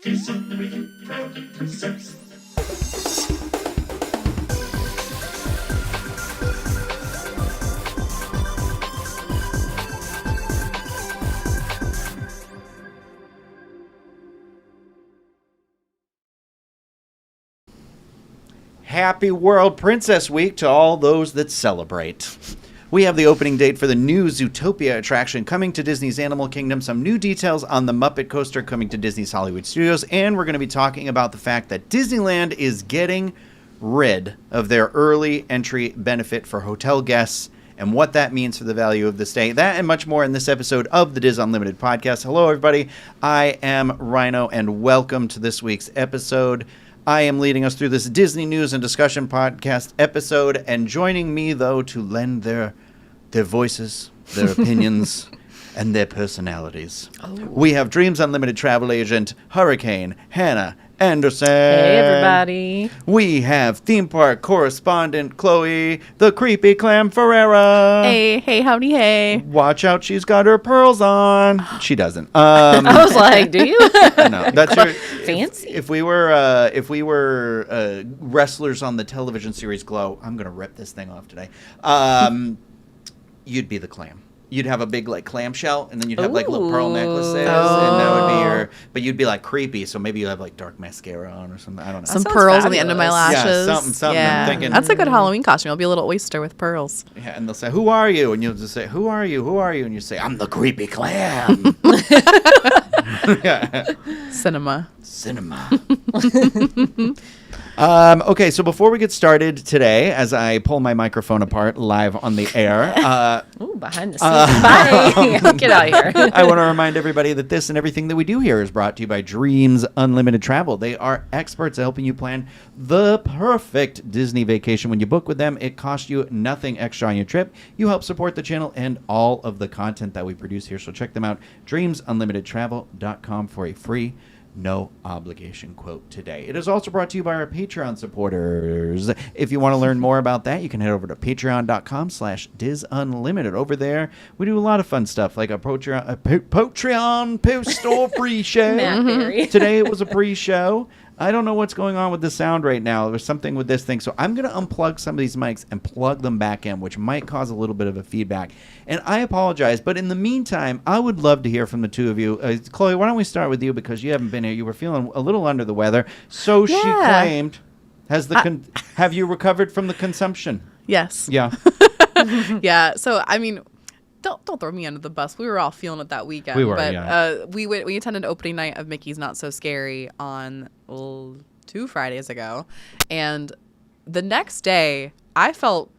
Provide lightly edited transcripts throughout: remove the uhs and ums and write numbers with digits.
This unlimited proudly presents. Happy World Princess Week to all those that celebrate. We have the opening date for the new Zootopia attraction coming to Disney's Animal Kingdom, some new details on the Muppet coaster coming to Disney's Hollywood Studios, and we're going to be talking about the fact that Disneyland is getting rid of their early entry benefit for hotel guests and what that means for the value of the stay. That and much more in this episode of the Diz Unlimited podcast. Hello, everybody. I am Rhino, and welcome to this week's episode. I am leading us through this Disney news and discussion podcast episode, and joining me, though, to lend their voices, their opinions, and their personalities. We have Dreams Unlimited travel agent, Hurricane Hannah Anderson. Hey, everybody. We have theme park correspondent, Chloe, the creepy clam Ferreira. Hey, howdy, hey. Watch out, she's got her pearls on. She doesn't. I was like, do you? No, that's your fancy. If we were wrestlers on the television series Glow, I'm gonna rip this thing off today. You'd be the clam. You'd have a big like clamshell, and then you'd have like little pearl necklaces, and that would be your. But you'd be like creepy, so maybe you have like dark mascara on or something. I don't know. Some pearls on the end of my lashes. Yeah, something. Yeah. I'm thinking, That's a good Halloween costume. It'll be a little oyster with pearls. Yeah, and they'll say, "Who are you?" And you'll just say, "Who are you? Who are you?" And you say, "I'm the creepy clam." Cinema. Okay, so before we get started today, as I pull my microphone apart live on the air, Ooh, behind the scenes. Bye. Get out of here. I want to remind everybody that this and everything that we do here is brought to you by Dreams Unlimited Travel. They are experts at helping you plan the perfect Disney vacation. When you book with them, it costs you nothing extra on your trip. You help support the channel and all of the content that we produce here. So check them out, dreamsunlimitedtravel.com, for a free no obligation quote today. It is also brought to you by our Patreon supporters. If you want to learn more about that, you can head over to patreon.com/DizUnlimited. Over there, we do a lot of fun stuff like a Patreon post or pre-show. Matt Berry. Today it was a pre-show. I don't know what's going on with the sound right now. There's something with this thing. So I'm going to unplug some of these mics and plug them back in, which might cause a little bit of a feedback. And I apologize. But in the meantime, I would love to hear from the two of you. Chloe, why don't we start with you, because you haven't been here. You were feeling a little under the weather. So she claimed. Have you recovered from the consumption? Yes. Yeah. Yeah. So, I mean, don't throw me under the bus. We were all feeling it that weekend. We were, but, yeah. We attended opening night of Mickey's Not So Scary on 2 Fridays ago. And the next day, I felt,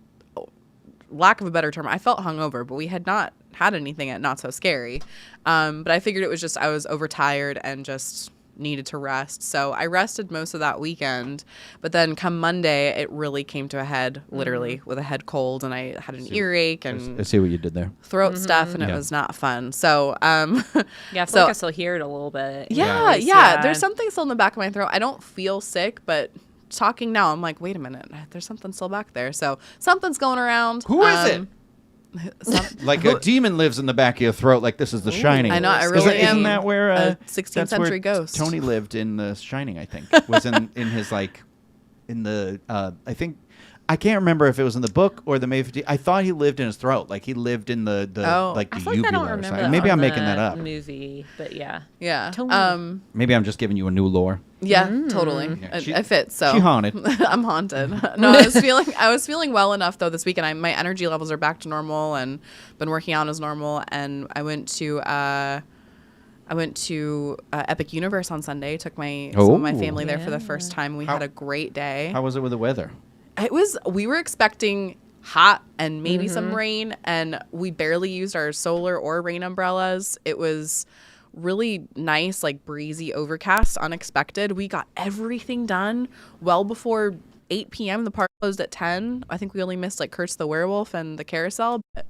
lack of a better term, I felt hungover, but we had not had anything at Not So Scary. But I figured it was just I was overtired and just needed to rest. So I rested most of that weekend, but then come Monday it really came to a head, literally with a head cold, and I had an earache and I see what you did there. throat stuff, and it was not fun. So Yeah, I feel like I still hear it a little bit. yeah, there's something still in the back of my throat. I don't feel sick, but talking now I'm like, wait a minute, there's something still back there. So something's going around. Who is it? Like a demon lives in the back of your throat, like this is The Shining. I know, I really am. Isn't that where a 16th that's century where ghost. Tony lived in The Shining, I think. Was in his like in the I think I can't remember if it was in the book or the May 15th. I thought he lived in his throat, like he lived in the like the I feel like I uvula don't or remember something. that Maybe on I'm making the that up. movie, but yeah. Yeah. Tony. Maybe I'm just giving you a new lore. Yeah, totally. Yeah, It fits. So she haunted. I'm haunted. No, I was feeling well enough though this weekend. My energy levels are back to normal and been working out as normal. And I went to Epic Universe on Sunday. Took some of my family there for the first time. We had a great day. How was it with the weather? We were expecting hot and maybe some rain, and we barely used our solar or rain umbrellas. It was really nice, like breezy, overcast, unexpected. We got everything done well before 8 p.m. The park closed at 10. I think we only missed like Kurt's the Werewolf and the carousel, but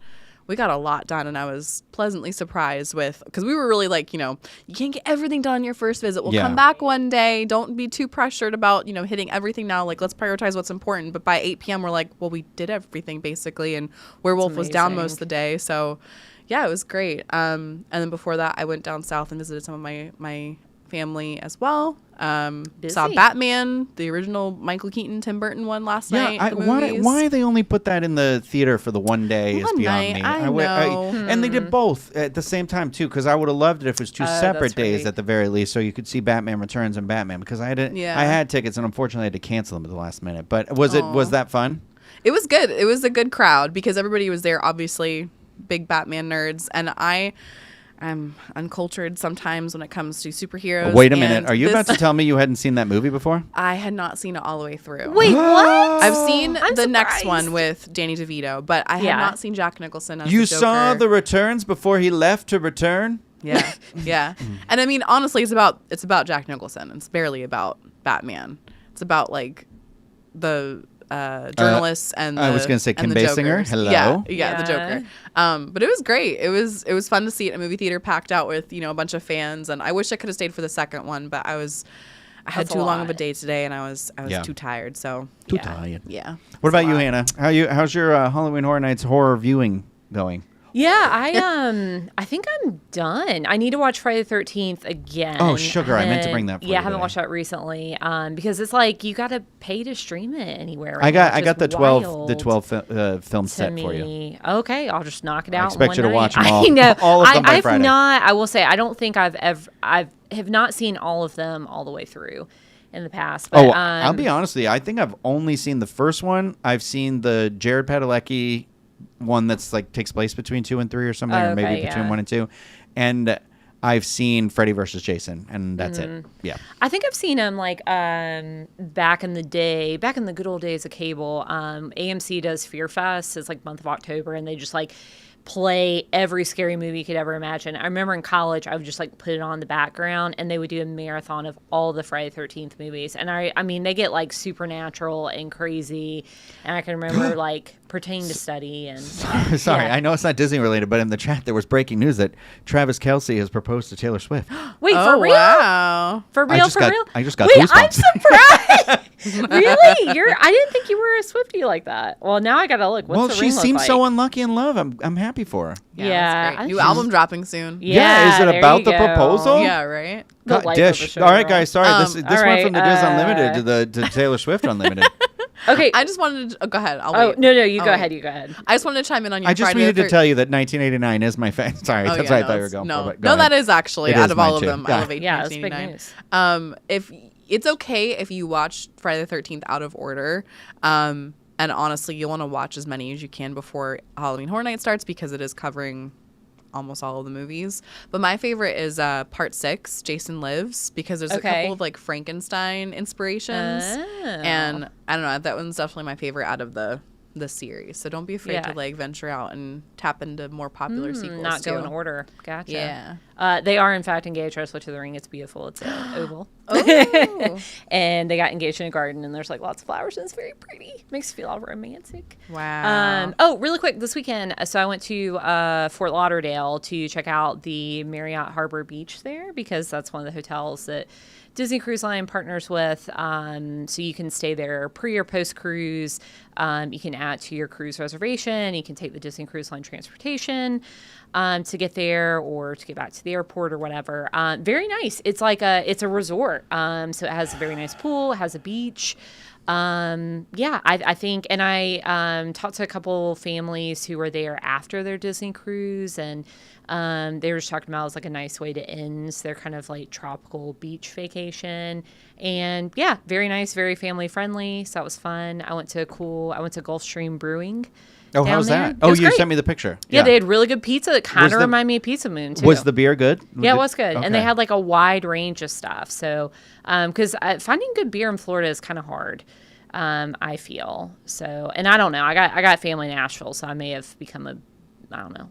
we got a lot done, and I was pleasantly surprised because we were really like, you can't get everything done on your first visit. We'll come back one day. Don't be too pressured about, hitting everything now. Like, let's prioritize what's important. But by 8 p.m., we're like, well, we did everything basically, and Werewolf was down most of the day. So, yeah, it was great. And then before that, I went down south and visited some of my family as well. Saw Busy. Batman, the original Michael Keaton, Tim Burton one last night. Yeah, why they only put that in the theater for the one day is One beyond night, me. I know. And they did both at the same time too, because I would have loved it if it was two separate that's days right. at the very least, so you could see Batman Returns and Batman. Because I had tickets, and unfortunately I had to cancel them at the last minute. But was that fun? It was good. It was a good crowd because everybody was there, obviously big Batman nerds, and I'm uncultured sometimes when it comes to superheroes. Wait a minute. Are you this- about to tell me you hadn't seen that movie before? I had not seen it all the way through. Wait, what? I've seen I'm the next surprised. one with Danny DeVito, but I had not seen Jack Nicholson as You the Joker. saw the returns before he left to return? Yeah, yeah. And I mean, honestly, it's about Jack Nicholson. It's barely about Batman. It's about like the journalists and I was gonna say and Kim the Basinger. Jokers. Hello. Yeah, the Joker. But it was great. It was fun to see it in a movie theater packed out with a bunch of fans. And I wish I could have stayed for the second one, but I had That's too a long of a lot. day today, and I was too tired. So Too tired. yeah. What about It's a you, lot. Hannah? How's your Halloween Horror Nights horror viewing going? Yeah, I think I'm done. I need to watch Friday the 13th again. Oh, sugar, I meant to bring that for Yeah, you I haven't today. watched that recently because it's like you got to pay to stream it anywhere. I right now, got which is the 12 wild film to set for you. me. Okay, I'll just knock it I out. expect in you to one watch night. them all- I know. all of them by I've Friday. not. I will say I don't think I have not seen all of them all the way through in the past. But, I'll be honest with you. I think I've only seen the first one. I've seen the Jared Padalecki one that's like takes place between 2 and 3 or something, or maybe between 1 and 2. And I've seen Freddy versus Jason, and that's it. Yeah. I think I've seen them like back in the good old days of cable. AMC does Fear Fest. It's like month of October, and they just like play every scary movie you could ever imagine. I remember in college, I would just like put it on the background, and they would do a marathon of all the Friday the 13th movies. And I mean, they get like supernatural and crazy. And I can remember like pretending to study and. Sorry, Yeah. I know it's not Disney related, but in the chat there was breaking news that Travis Kelce has proposed to Taylor Swift. Wait, Oh, for real? wow. For I real? just For got- real? I just got Wait, goosebumps. I'm surprised. Really? I didn't think you were a Swiftie like that. Well, now I gotta look. What's Well, the she ring look seems like? so unlucky in love. I'm happy for her. Yeah, that's I great. New think album dropping soon. Yeah, is it there about you the go. proposal? Yeah, right. The God, life of a Dish. All right, showgirl. guys. Sorry, this all went right, from the Diz Unlimited to Taylor Swift Unlimited. Okay. I just wanted to go ahead. I'll Oh wait. no, you Oh, go wait. ahead. You go ahead. I just wanted to chime in on your I just Friday needed the to tell you that 1989 is my fan. Sorry, Oh, that's yeah, what I no, thought you were it's- going no, for. But no, go that ahead. is actually It out is of all mine, of too. them. Yeah. I elevate Yeah, it's big 1989. news. If it's okay if you watch Friday the 13th out of order, and honestly, you'll want to watch as many as you can before Halloween Horror Night starts because it is covering almost all of the movies. But my favorite is part 6, Jason Lives, because there's a Okay. couple of like Frankenstein inspirations, Oh. and I don't know, that one's definitely my favorite out of the series. So don't be afraid Yeah. to like venture out and tap into more popular sequels. Not go in too. order. Gotcha. Yeah. They are in fact engaged. I switched to the ring. It's beautiful. It's oval. Oh. And they got engaged in a garden, and there's like lots of flowers, and it's very pretty. Makes you feel all romantic. Wow. Oh, really quick, this weekend, so I went to Fort Lauderdale to check out the Marriott Harbor Beach there because that's one of the hotels that Disney Cruise Line partners with. So you can stay there pre or post cruise. You can add to your cruise reservation. You can take the Disney Cruise Line transportation to get there or to get back to the airport or whatever. Very nice. It's like it's a resort. So it has a very nice pool. It has a beach. I think, and I talked to a couple families who were there after their Disney cruise, and they were just talking about it was like a nice way to end their kind of like tropical beach vacation. And yeah, very nice, very family friendly. So that was fun. I went to Gulfstream Brewing. Oh, down how's there. that? It Oh, was you great. sent me the picture. Yeah, they had really good pizza that kind Was of the- reminded me of Pizza Moon too. Was the beer good? Yeah, it was good. And they Okay. had like a wide range of stuff. So, because finding good beer in Florida is kind of hard, I feel. So, and I don't know. I got family in Nashville, so I may have become a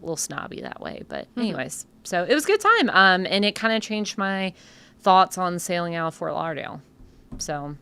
little snobby that way. But anyways, so it was a good time. And it kind of changed my thoughts on sailing out of Fort Lauderdale. So,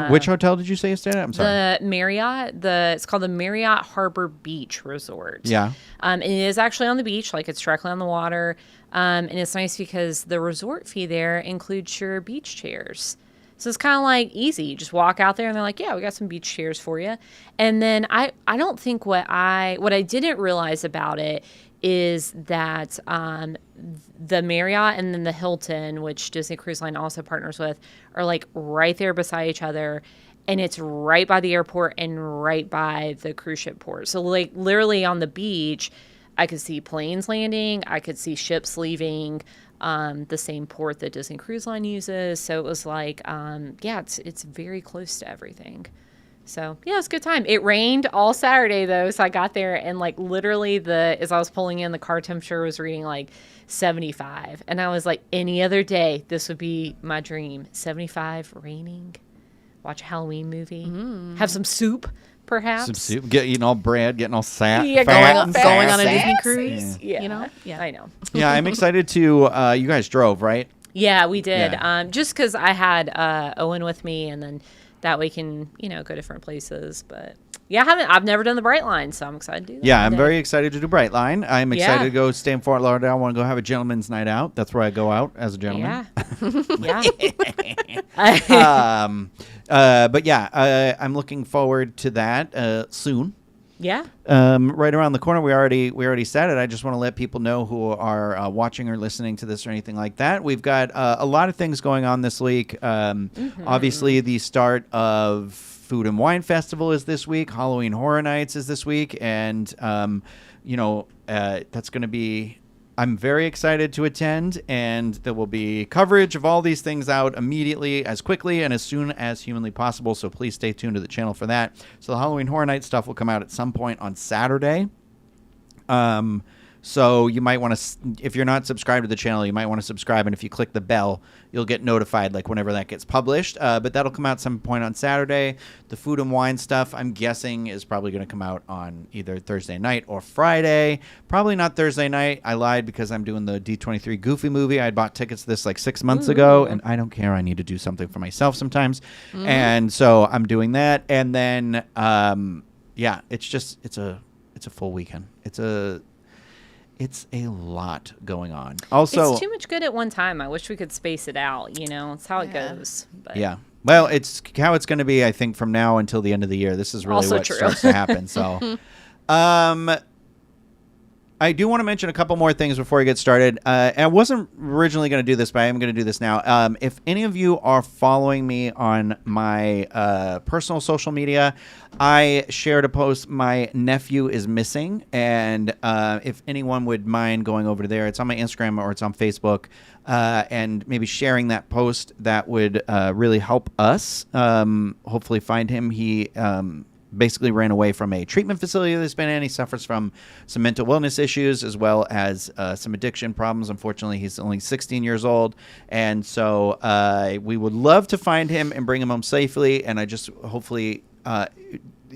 Which hotel did you say you stayed at? I'm sorry. the Marriott, it's called the Marriott Harbor Beach Resort. Yeah. And it is actually on the beach, like it's directly on the water. And it's nice because the resort fee there includes your beach chairs. So it's kind of like easy. You just walk out there and they're like, yeah, we got some beach chairs for you. And then I don't think what I didn't realize about it is that the Marriott and then the Hilton, which Disney Cruise Line also partners with, are like right there beside each other. And it's right by the airport and right by the cruise ship port. So like literally on the beach, I could see planes landing. I could see ships leaving the same port that Disney Cruise Line uses. So it was like, it's very close to everything. So yeah, it was a good time. It rained all Saturday though, so I got there and like literally as I was pulling in, the car temperature was reading like 75, and I was like, any other day this would be my dream. 75, raining, watch a Halloween movie, have some soup, perhaps. Some soup, eating all bread, getting all fat. Yeah, going on a Disney cruise. Yeah. You know, yeah, I know. Yeah, I'm excited to. You guys drove, right? Yeah, we did. Yeah. Just because I had Owen with me, and then that way can go different places. But yeah, I've never done the Bright Line, so I'm excited to do that. Yeah, I'm very excited to do Bright Line. I'm excited Yeah. to go stay in Fort Lauderdale. I want to go have a gentleman's night out. That's where I go out as a gentleman. Yeah. Yeah. But yeah, I'm looking forward to that soon. Yeah. Right around the corner. We already said it. I just want to let people know who are watching or listening to this or anything like that. We've got a lot of things going on this week. Obviously, the start of Food and Wine Festival is this week. Halloween Horror Nights is this week, and that's going to be. I'm very excited to attend, and there will be coverage of all these things out immediately, as quickly and as soon as humanly possible, so please stay tuned to the channel for that. So the Halloween Horror Night stuff will come out at some point on Saturday. So you might want to, if you're not subscribed to the channel, you might want to subscribe, and if you click the bell, you'll get notified like whenever that gets published. But that'll come out some point on Saturday. The Food and Wine stuff, I'm guessing, is probably going to come out on either Thursday night or Friday. Probably not Thursday night. I lied because I'm doing the D23 Goofy movie. I bought tickets to this like 6 months ago, and I don't care. I need to do something for myself sometimes. And so I'm doing that. And then, yeah, it's a full weekend. It's a lot going on. Also, it's too much good at one time. I wish we could space it out. It's how it goes. But. Yeah. Well, it's how it's going to be, I think, from now until the end of the year. This is really Also what true. starts to happen. So, I do want to mention a couple more things before we get started. And I wasn't originally going to do this, but I am going to do this now. If any of you are following me on my personal social media, I shared a post, my nephew is missing. And if anyone would mind going over to there, it's on my Instagram or it's on Facebook, and maybe sharing that post, that would really help us hopefully find him. He basically ran away from a treatment facility that he's been in. He suffers from some mental wellness issues as well as some addiction problems. Unfortunately, he's only 16 years old. And so we would love to find him and bring him home safely. And I just hopefully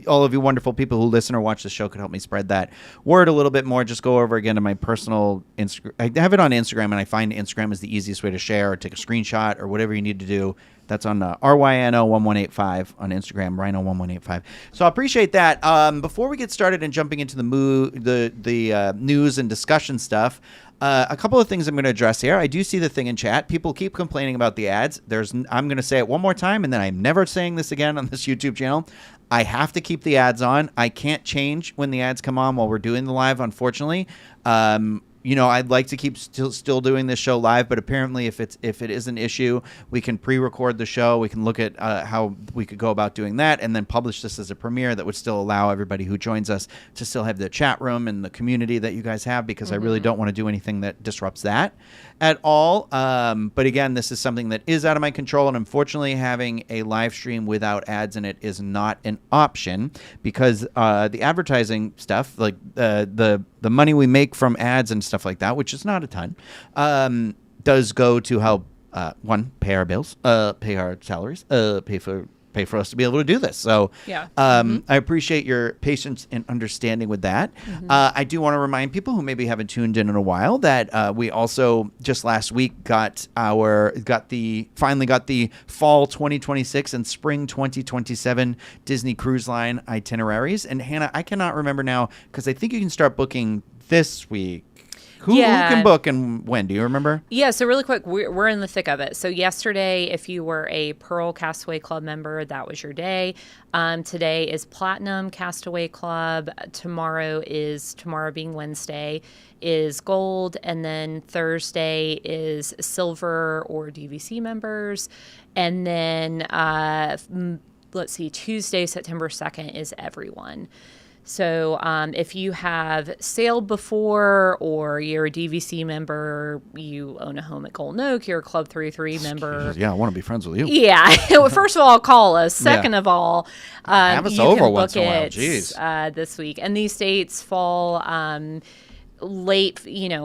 all of you wonderful people who listen or watch the show could help me spread that word a little bit more. Just go over again to my personal Instagram. I have it on Instagram, and I find Instagram is the easiest way to share or take a screenshot or whatever you need to do. That's on RYNO1185 on Instagram, Rhino1185. So I appreciate that. Before we get started and jumping into the news and discussion stuff, a couple of things I'm going to address here. I do see the thing in chat. People keep complaining about the ads. I'm going to say it one more time, and then I'm never saying this again on this YouTube channel. I have to keep the ads on. I can't change when the ads come on while we're doing the live, unfortunately. I'd like to keep still doing this show live, but apparently if it is an issue, we can pre-record the show. We can look at how we could go about doing that and then publish this as a premiere that would still allow everybody who joins us to still have the chat room and the community that you guys have, because I really don't want to do anything that disrupts that at all. But again, this is something that is out of my control, and unfortunately having a live stream without ads in it is not an option, because the advertising stuff, like the money we make from ads and stuff like that, which is not a ton, does go to help one, pay our bills, pay our salaries, pay for us to be able to do this. So Yeah. I appreciate your patience and understanding with that. I do want to remind people who maybe haven't tuned in a while that we also just last week finally got the fall 2026 and spring 2027 Disney Cruise Line itineraries. And Hannah, I cannot remember now, because I think you can start booking this week. Who can book and when? Do you remember? Yeah, so really quick, we're in the thick of it. So yesterday, if you were a Pearl Castaway Club member, that was your day. Today is Platinum Castaway Club. Tomorrow being Wednesday, is Gold. And then Thursday is Silver or DVC members. And then, let's see, Tuesday, September 2nd is everyone. So if you have sailed before or you're a DVC member, you own a home at Golden Oak, you're a Club 33 member. Yeah, I want to be friends with you. Yeah. First of all, call us. Second of all, have us you over can once book in a while. it Jeez. this week. And these dates fall late,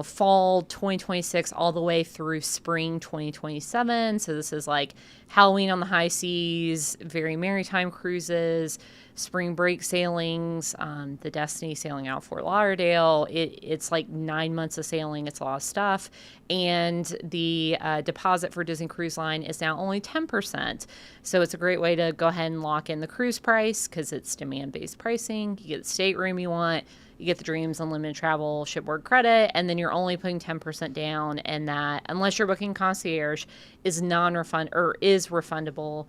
fall 2026 all the way through spring 2027. So this is like Halloween on the high seas, very maritime cruises, spring break sailings, the Destiny sailing out Fort Lauderdale. It's like 9 months of sailing. It's a lot of stuff. And the deposit for Disney Cruise Line is now only 10%. So it's a great way to go ahead and lock in the cruise price because it's demand-based pricing. You get the stateroom you want. You get the Dreams Unlimited Travel shipboard credit, and then you're only putting 10% down, and that, unless you're booking concierge, is is refundable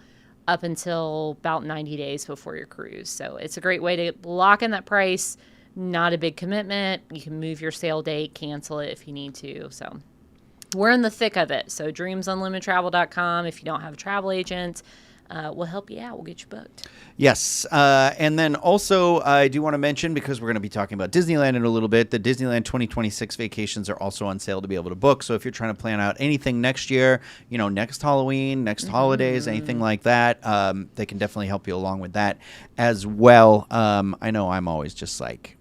up until about 90 days before your cruise. So it's a great way to lock in that price. Not a big commitment. You can move your sail date, cancel it if you need to. So we're in the thick of it. So dreamsunlimitedtravel.com. If you don't have a travel agent, we'll help you out. We'll get you booked. Yes. And then also, I do want to mention, because we're going to be talking about Disneyland in a little bit, the Disneyland 2026 vacations are also on sale to be able to book. So if you're trying to plan out anything next year, next Halloween, next holidays, anything like that, they can definitely help you along with that as well. I know I'm always just like,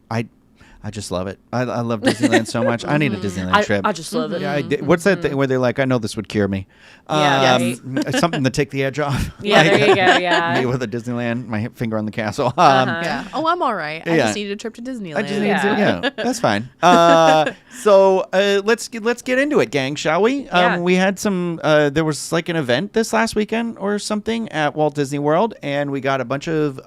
I just love it. I love Disneyland so much. I need a Disneyland trip. I just love it. Yeah, what's that thing where they're like, I know this would cure me? Yeah, something to take the edge off. Yeah, there you go. Yeah. Me with a Disneyland, my finger on the castle. Yeah. Oh, I'm all right. I Yeah. just needed a trip to Disneyland. I just need to, yeah, that's fine. So let's get into it, gang, shall we? Yeah. We had some. There was like an event this last weekend or something at Walt Disney World, and we got a bunch of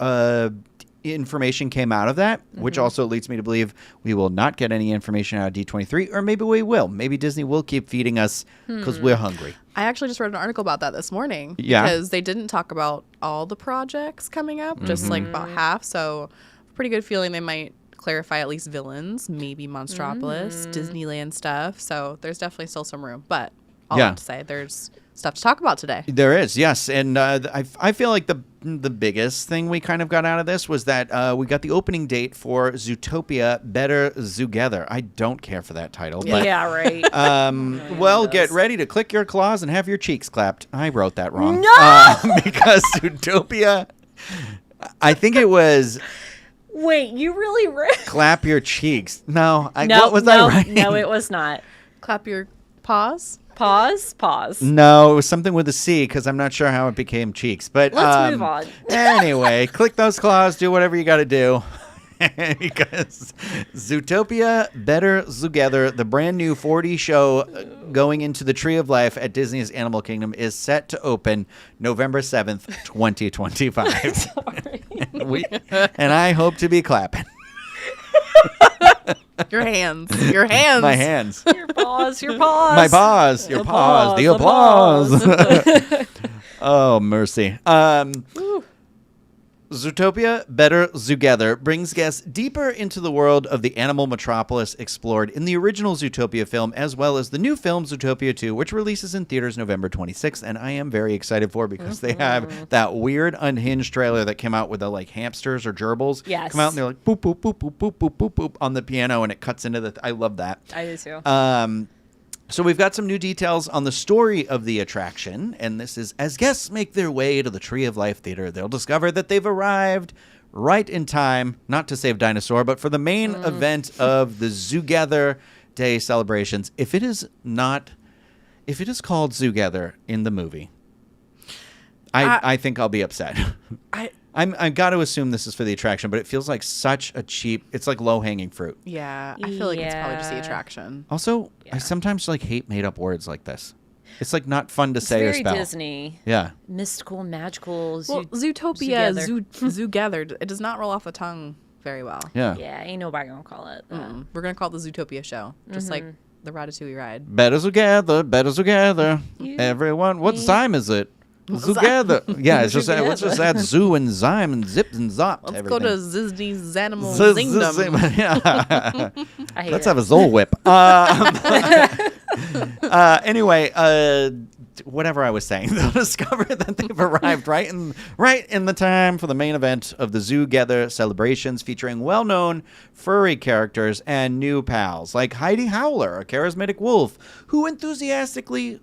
information came out of that, which also leads me to believe we will not get any information out of D23, or maybe we will. Maybe Disney will keep feeding us because we're hungry. I actually just read an article about that this morning. Yeah. Because they didn't talk about all the projects coming up, just like about half. So pretty good feeling they might clarify at least villains, maybe Monstropolis, Disneyland stuff. So there's definitely still some room. But all I have to say, there's stuff to talk about today. There is, yes. And I feel like the biggest thing we kind of got out of this was that we got the opening date for Zootopia, Better Zoogether. I don't care for that title. But, Yeah, right. well, get ready to click your claws and have your cheeks clapped. I wrote that wrong. No! Because Zootopia, I think it was... Wait, you really read? Clap your cheeks. No, No, what was I writing? No, it was not. Clap your paws. Pause. No, it was something with a C because I'm not sure how it became cheeks. But Let's move on. Anyway, click those claws, do whatever you got to do. Because Zootopia, Better Zoogether, the brand new 4D show going into the Tree of Life at Disney's Animal Kingdom, is set to open November 7th, 2025. Sorry. And I hope to be clapping. Your hands. Your hands. My hands. Your paws. My paws. Your paws. The applause. Oh, mercy. Zootopia, Better Zoogether brings guests deeper into the world of the animal metropolis explored in the original Zootopia film, as well as the new film Zootopia 2, which releases in theaters November 26th, and I am very excited for because they have that weird unhinged trailer that came out with the like hamsters or gerbils. Yes. Come out and they're like boop, boop, boop, boop, boop, boop, boop, boop on the piano, and it cuts into the... I love that. I do too. So we've got some new details on the story of the attraction, and this is, as guests make their way to the Tree of Life Theater, they'll discover that they've arrived right in time, not to save Dinosaur, but for the main event of the Zoogether Day celebrations. If it is called Zoogether in the movie, I think I'll be upset. I've got to assume this is for the attraction, but it feels like such a cheap... It's like low-hanging fruit. Yeah, I feel like it's probably just the attraction. Also, I sometimes like hate made-up words like this. It's like not fun to say or Very spell. Disney. Yeah. Mystical, magical. Well, Zootopia, Zoogether, it does not roll off the tongue very well. Yeah. Yeah, ain't nobody gonna call it that. We're going to call it the Zootopia show, just like the Ratatouille ride. Better together, better together. Everyone, what time is it? Together. Yeah, it's just let's just add zoo and zyme and zip and zop. Let's to go to everything. Disney's Animal Zingdom. Yeah. I hate Let's it. have a Zoll whip. Anyway, whatever I was saying, they'll discover that they've arrived right in the time for the main event of the Zoogether celebrations, featuring well-known furry characters and new pals like Heidi Howler, a charismatic wolf who enthusiastically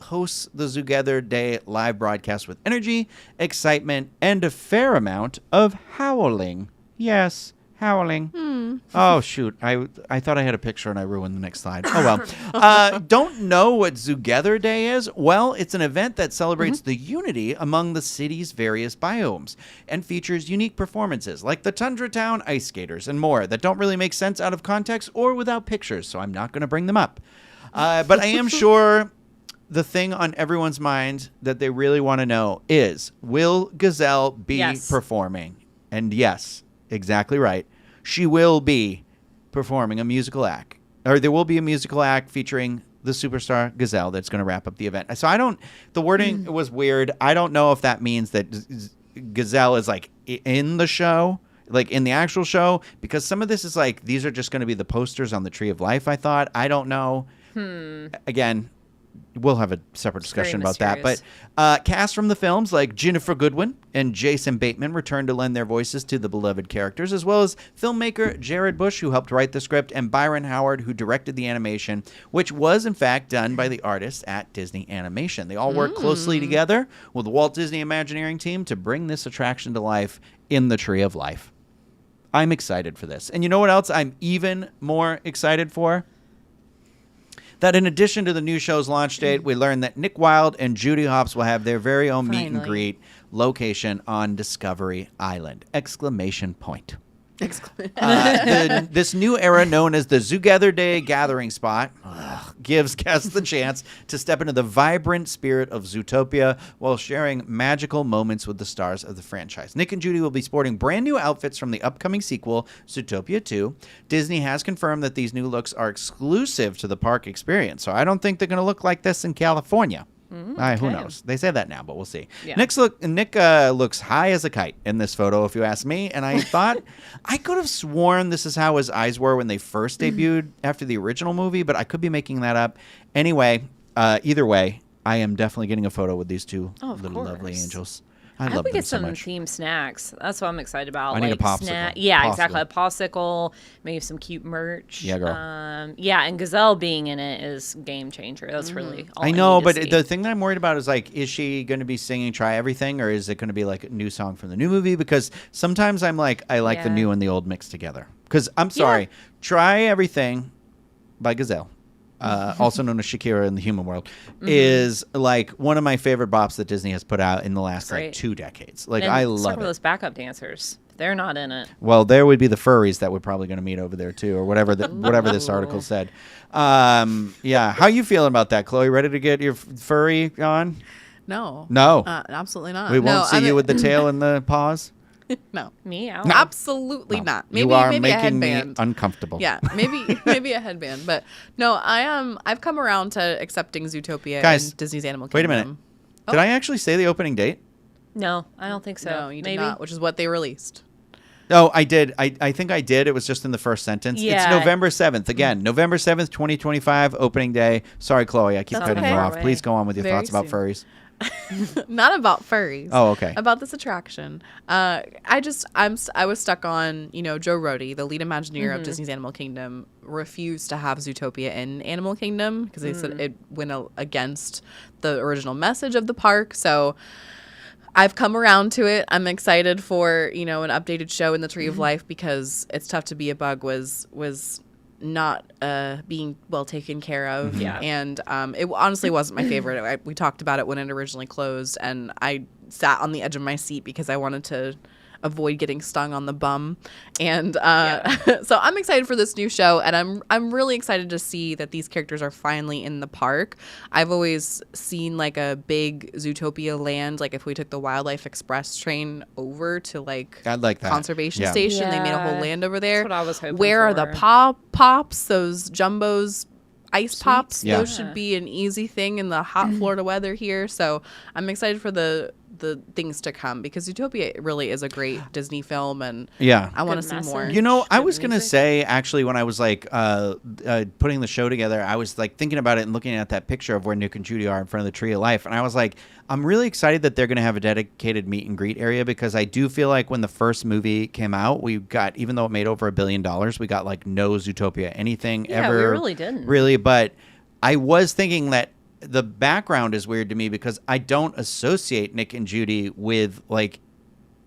hosts the Zoogether Day live broadcast with energy, excitement, and a fair amount of howling. Yes, howling. Oh, shoot. I thought I had a picture and I ruined the next slide. Oh, well. Don't know what Zoogether Day is? Well, it's an event that celebrates the unity among the city's various biomes and features unique performances like the Tundra Town Ice Skaters and more that don't really make sense out of context or without pictures, so I'm not going to bring them up. But I am sure the thing on everyone's mind that they really want to know is, will Gazelle be performing? And yes, exactly right. She will be performing a musical act. Or there will be a musical act featuring the superstar Gazelle that's going to wrap up the event. So the wording was weird. I don't know if that means that Gazelle is like in the show, like in the actual show, because some of this is like, these are just going to be the posters on the Tree of Life, I thought. I don't know. Again, we'll have a separate discussion about that. But cast from the films like Jennifer Goodwin and Jason Bateman returned to lend their voices to the beloved characters, as well as filmmaker Jared Bush, who helped write the script, and Byron Howard, who directed the animation, which was, in fact, done by the artists at Disney Animation. They all worked closely together with the Walt Disney Imagineering team to bring this attraction to life in the Tree of Life. I'm excited for this. And you know what else I'm even more excited for? That in addition to the new show's launch date, we learned that Nick Wilde and Judy Hopps will have their very own meet and greet location on Discovery Island! Exclamation point. This new era, known as the Zoogether Day Gathering Spot, gives guests the chance to step into the vibrant spirit of Zootopia while sharing magical moments with the stars of the franchise. Nick and Judy will be sporting brand new outfits from the upcoming sequel, Zootopia 2. Disney has confirmed that these new looks are exclusive to the park experience, so I don't think they're going to look like this in California. Who knows? They say that now, but we'll see. Yeah. Nick looks high as a kite in this photo, if you ask me. And I thought I could have sworn this is how his eyes were when they first debuted after the original movie, but I could be making that up. Anyway, either way, I am definitely getting a photo with these two little lovely angels. I hope we get so some much. themed snacks. That's what I'm excited about. I need a popsicle. Yeah, exactly. A popsicle, maybe some cute merch. Yeah, girl. Yeah, and Gazelle being in it is game changer. That's really all I know, need to but see. the thing that I'm worried about is like, is she going to be singing Try Everything, or is it going to be like a new song from the new movie? Because sometimes I'm like, I like the new and the old mixed together. Because I'm sorry, Try Everything by Gazelle, also known as Shakira in the human world, is like one of my favorite bops that Disney has put out in the last like 2 decades. Like, and I love some it. of those backup dancers, they're not in it. Well, there would be the furries that we're probably going to meet over there too, or whatever whatever this article said. Yeah, how you feeling about that, Chloe? Ready to get your furry on? No, absolutely not. We won't see you with the tail and the paws. No, me out. Absolutely not. Maybe you are maybe making a headband. me uncomfortable. Yeah, maybe a headband. But no, I've come around to accepting Zootopia Guys, and Disney's Animal Kingdom. Wait a minute. Did I actually say the opening date? No, I don't think so. No, you did maybe not, which is what they released. Oh, I did. I think I did. It was just in the first sentence. Yeah. It's November 7th. Again, November 7th, 2025, opening day. Sorry, Chloe. I keep That's cutting okay. you off. Right. Please go on with your Very thoughts about soon. furries. Not about furries. Oh, okay. About this attraction. I was stuck on, Joe Rohde, the lead Imagineer of Disney's Animal Kingdom, refused to have Zootopia in Animal Kingdom because they said it went against the original message of the park. So I've come around to it. I'm excited for, an updated show in the Tree of Life because It's Tough to Be a Bug was not being well taken care of. Yeah. And it honestly wasn't my favorite. We talked about it when it originally closed, and I sat on the edge of my seat because I wanted to avoid getting stung on the bum. And so I'm excited for this new show, and I'm really excited to see that these characters are finally in the park. I've always seen like a big Zootopia land, like if we took the Wildlife Express train over to like I'd like that. conservation Yeah. station, they made a whole Yeah. land over there. That's what I was hoping Where are the for. pops? Those Jumbos, ice pops. Yeah. Those should be an easy thing in the hot Florida weather here. So I'm excited for the things to come, because Zootopia really is a great Disney film, and Yeah. I want to Good see message. more. You know, I Good was gonna music. say, actually, when I was like putting the show together, I was like thinking about it and looking at that picture of where Nick and Judy are in front of the Tree of Life, and I was like, I'm really excited that they're gonna have a dedicated meet and greet area, because I do feel like when the first movie came out, we got, even though it made over $1 billion, we got like no Zootopia anything Yeah, ever. we really didn't. Really, but I was thinking that the background is weird to me, because I don't associate Nick and Judy with like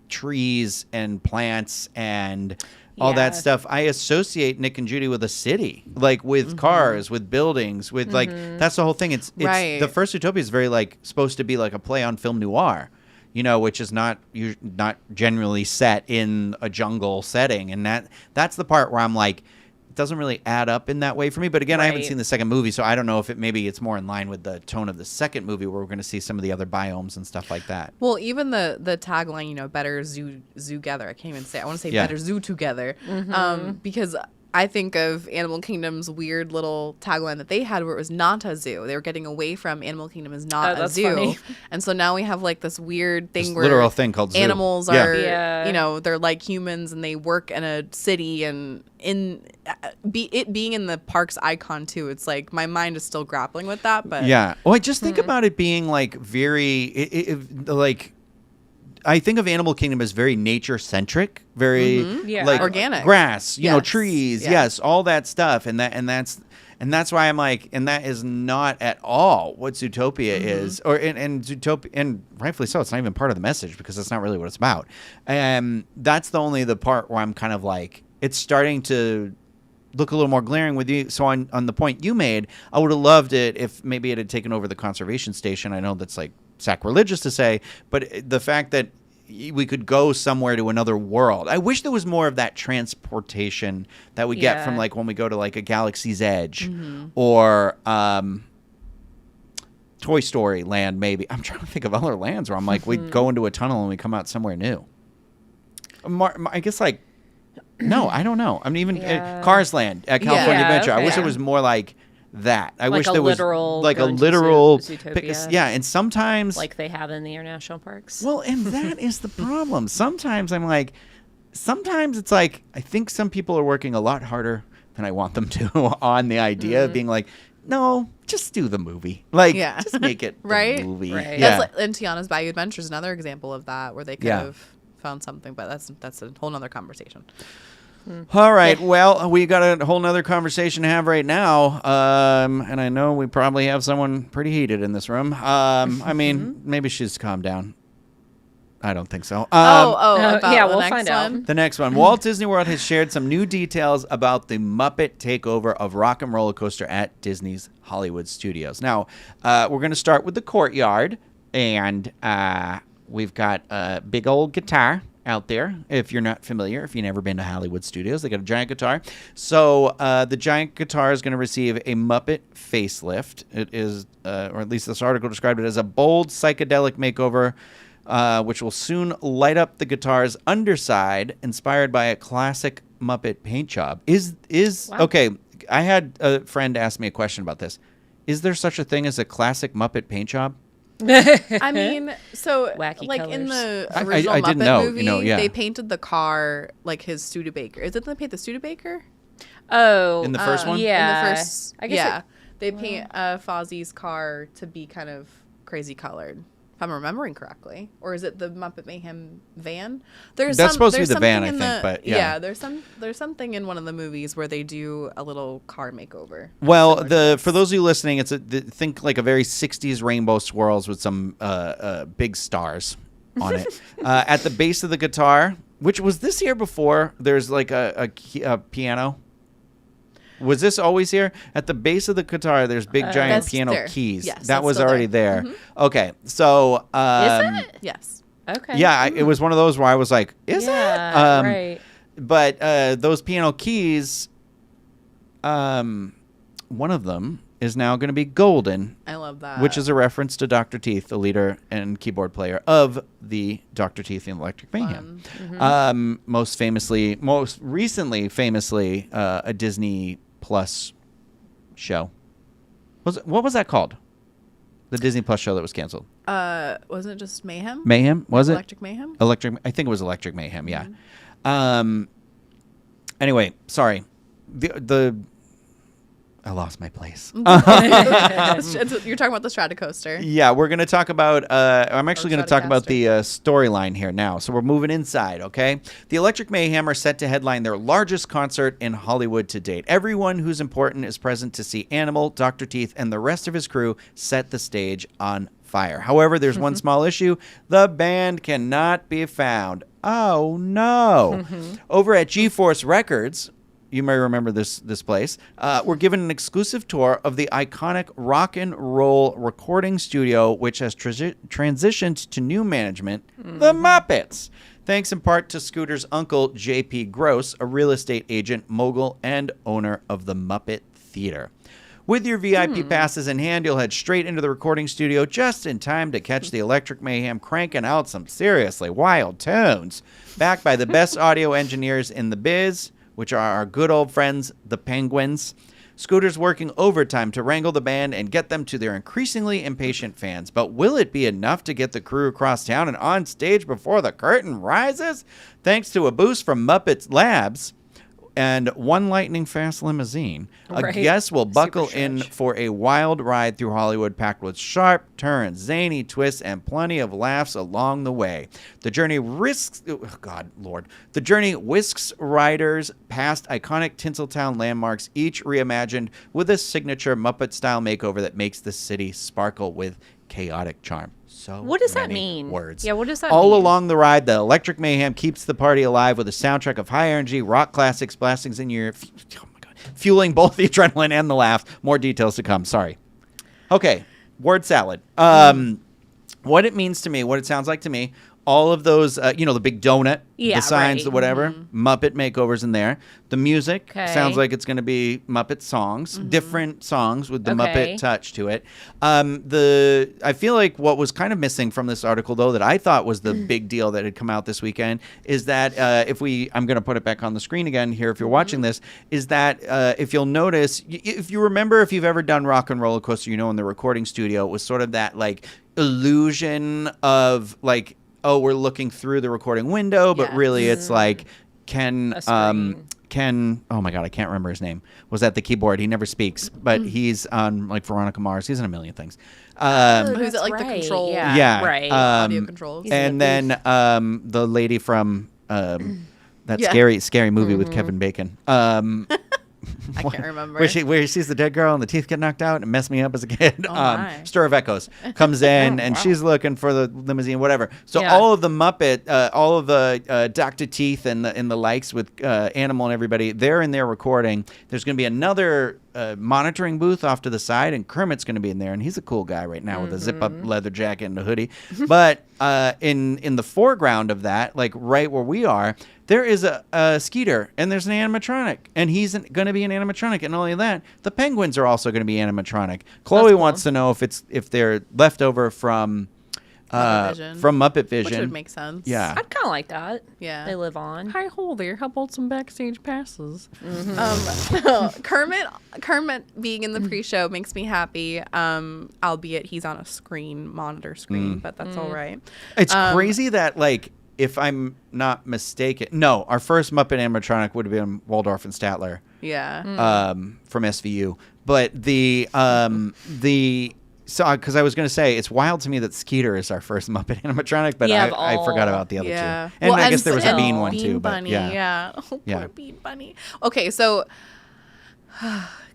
trees and plants and all that Yeah. stuff. I associate Nick and Judy with a city, like with cars, with buildings, with like, that's the whole thing. It's Right. the first Utopia is very like supposed to be like a play on film noir, you know, which is not generally set in a jungle setting. And that's the part where I'm like, it doesn't really add up in that way for me. But again, I haven't Right. seen the second movie, so I don't know if maybe it's more in line with the tone of the second movie, where we're going to see some of the other biomes and stuff like that. Well, even the tagline, you know, better Zoogether. I can't even say. I want to say Yeah. better Zoo together, Mm-hmm. because I think of Animal Kingdom's weird little tagline that they had, where it was not a zoo. They were getting away from Animal Kingdom is not Oh, a that's zoo, funny. and so now we have like this weird thing This where literal thing called zoo. animals Yeah. are, Yeah. you know, they're like humans and they work in a city, and it being in the park's icon too. It's like my mind is still grappling with that, but Yeah. Well, I just think about it being like very, like, I think of Animal Kingdom as very nature centric, very Yeah. like Organic. grass, you know, Yes. trees, Yeah. yes, all that stuff, and that's why I'm like, and that is not at all what Zootopia is, or and Zootopia, and rightfully so. It's not even part of the message, because that's not really what it's about. And that's the part where I'm kind of like, it's starting to look a little more glaring with you. So on the point you made, I would have loved it if maybe it had taken over the conservation station. I know that's like sacrilegious to say, but the fact that we could go somewhere to another world. I wish there was more of that transportation that we get from Yeah. like when we go to like a Galaxy's Edge or Toy Story land, maybe. I'm trying to think of other lands where I'm like, we'd go into a tunnel and we come out somewhere new. I guess like, no, I don't know. I mean, even Yeah. Cars Land at California Yeah, Adventure. I okay. wish it was more like that. I Like wish a there was literal like a going to literal Zootopia. yeah, and sometimes like they have in the international parks. well, and that is the problem. Sometimes I'm like, sometimes it's like, I think some people are working a lot harder than I want them to on the idea of being like, no, just do the movie. Like, Yeah. just make it the Right? movie. Right. Yeah. That's like, and Tiana's Bayou Adventure is another example of that, where they could Yeah. have found something, but that's a whole nother conversation. All right. Well, we got a whole nother conversation to have right now. And I know we probably have someone pretty heated in this room. I mean, maybe she's calmed down. I don't think so. About yeah, the we'll next find out. one? The next one. Walt Disney World has shared some new details about the Muppet takeover of Rock and Roller Coaster at Disney's Hollywood Studios. Now, we're going to start with the courtyard, and we've got a big old guitar out there. If you're not familiar, if you've never been to Hollywood Studios, they got a giant guitar. So the giant guitar is going to receive a Muppet facelift. It is, or at least this article described it as a bold psychedelic makeover, which will soon light up the guitar's underside, inspired by a classic Muppet paint job. Wow. Okay, I had a friend ask me a question about this. Is there such a thing as a classic Muppet paint job? I mean, so Wacky like in the I- original I didn't Muppet know, movie, you know, yeah. they painted the car like his Studebaker. Is it they paint the Studebaker? Oh, In the first one? Yeah. In the first, I guess yeah. They paint Fozzie's car to be kind of crazy colored, if I'm remembering correctly. Or is it the Muppet Mayhem van? There's That's supposed to be there's the van, something I in think, but yeah. there's something in one of the movies where they do a little car makeover. Well, Similar to this. for those of you listening, think like a very 60s rainbow swirls with some big stars on it. At the base of the guitar, which was this here before, there's like a piano. Was this always here? At the base of the guitar, there's big giant That's piano there. keys. Yes, that that's was still already there. there. Okay, so Is it? Yes. Okay. Yeah, it was one of those where I was like, is it? Right. But those piano keys, one of them is now going to be golden. I love that. Which is a reference to Dr. Teeth, the leader and keyboard player of the Dr. Teeth and Electric Mayhem. Most recently, famously, a Disney Plus show. What was that called? The Disney Plus show that was canceled. Wasn't it just Mayhem? Mayhem? Was it? Electric Mayhem? I think it was Electric Mayhem, yeah. Anyway, sorry. I lost my place. You're talking about the Stratocoaster. Yeah, we're going to talk about, I'm actually going to talk about the Stratocaster. storyline here now. So we're moving inside, okay? The Electric Mayhem are set to headline their largest concert in Hollywood to date. Everyone who's important is present to see Animal, Dr. Teeth, and the rest of his crew set the stage on fire. However, there's one small issue. The band cannot be found. Oh, no. Over at GeForce Records, you may remember this place, we're given an exclusive tour of the iconic rock and roll recording studio, which has transitioned to new management, the Muppets. Thanks in part to Scooter's uncle, J.P. Gross, a real estate agent, mogul, and owner of the Muppet Theater. With your VIP passes in hand, you'll head straight into the recording studio just in time to catch the Electric Mayhem cranking out some seriously wild tunes. Backed by the best audio engineers in the biz, which are our good old friends, the Penguins. Scooter's working overtime to wrangle the band and get them to their increasingly impatient fans. But will it be enough to get the crew across town and on stage before the curtain rises? Thanks to a boost from Muppets Labs and one lightning-fast limousine, a guest will buckle in for a wild ride through Hollywood packed with sharp turns, zany twists, and plenty of laughs along the way. The journey whisks riders past iconic Tinseltown landmarks, each reimagined with a signature Muppet-style makeover that makes the city sparkle with chaotic charm. So what does that many mean? Words. Yeah, what does that All mean? along the ride, the Electric Mayhem keeps the party alive with a soundtrack of high energy rock classics blasting in your fueling both the adrenaline and the laugh. More details to come. Sorry. Okay, word salad. What it means to me, what it sounds like to me, all of those, the big donut, the signs, the whatever, Muppet makeovers in there. The music sounds like it's going to be Muppet songs, different songs with the Muppet touch to it. I feel like what was kind of missing from this article, though, that I thought was the big deal that had come out this weekend, is that I'm going to put it back on the screen again here if you're watching this, is that if you'll notice, if you remember, if you've ever done Rock and Roller Coaster, in the recording studio, it was sort of that like illusion of like, oh, we're looking through the recording window, but really it's like Ken, oh my God, I can't remember his name, was at the keyboard. He never speaks, but he's on like Veronica Mars. He's in a million things. Who's at like the control? Yeah. Right. Audio controls. And then the lady from that scary movie with Kevin Bacon. I can't remember. Where she sees the dead girl and the teeth get knocked out and messed me up as a kid. My. Stir of Echoes comes in and she's looking for the limousine, whatever. So all of the Muppet, all of the Dr. Teeth and the likes with Animal and everybody, they're in there recording. There's going to be another monitoring booth off to the side, and Kermit's going to be in there, and he's a cool guy right now with a zip-up leather jacket and a hoodie. But in the foreground of that, like right where we are, there is a Skeeter, and there's an animatronic, and he's going to be an animatronic. And not only that, the Penguins are also going to be animatronic. Chloe wants to know if they're left over from Muppet Vision. Which would make sense. Yeah. I'd kind of like that. Yeah. They live on. Hi, ho there. How about some backstage passes? Kermit being in the pre-show makes me happy. Albeit he's on a monitor screen, but that's all right. It's crazy that like, if I'm not mistaken, no, our first Muppet animatronic would have been Waldorf and Statler. Yeah. From SVU, but because I was going to say, it's wild to me that Skeeter is our first Muppet animatronic, but I forgot about the other two. And I guess there was a Bean one too. Bunny, but yeah. Oh, poor Bean Bunny. Okay, so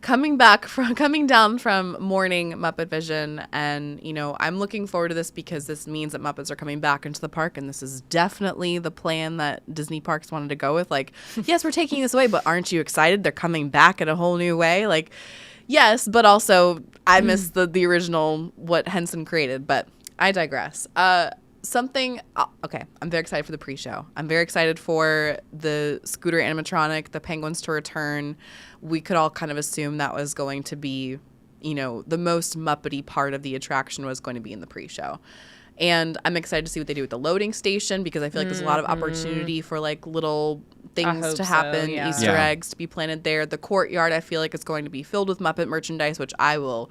coming down from morning Muppet Vision, and I'm looking forward to this because this means that Muppets are coming back into the park, and this is definitely the plan that Disney Parks wanted to go with. Like, yes, we're taking this away, but aren't you excited? They're coming back in a whole new way. Like, yes, but also I miss the original what Henson created, but I digress. Okay, I'm very excited for the pre-show. I'm very excited for the Scooter animatronic, the penguins to return. We could all kind of assume that was going to be, the most Muppety part of the attraction was going to be in the pre-show. And I'm excited to see what they do with the loading station, because I feel like there's a lot of opportunity for like little things to happen, yeah. Easter eggs to be planted there. The courtyard, I feel like, is going to be filled with Muppet merchandise, which I will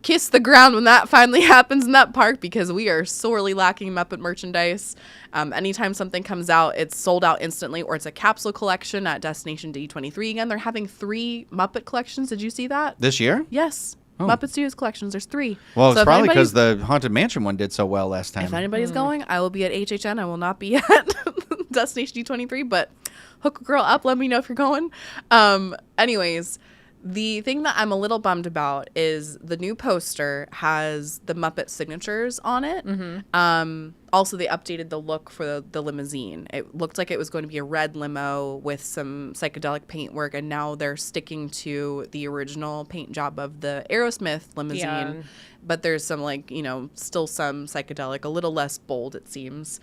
kiss the ground when that finally happens in that park, because we are sorely lacking Muppet merchandise. Anytime something comes out, it's sold out instantly, or it's a capsule collection at Destination D23 again. They're having 3 Muppet collections. Did you see that? This year? Yes. Oh. Muppet Studios collections. There's 3. Well, So it's if probably anybody's- because the Haunted Mansion one did so well last time. If anybody's going, I will be at HHN. I will not be at Destination D23, but hook a girl up. Let me know if you're going. Anyways, the thing that I'm a little bummed about is the new poster has the Muppet signatures on it. Also, they updated the look for the limousine. It looked like it was going to be a red limo with some psychedelic paintwork, and now they're sticking to the original paint job of the Aerosmith limousine. Yeah. But there's some, still some psychedelic, a little less bold, it seems,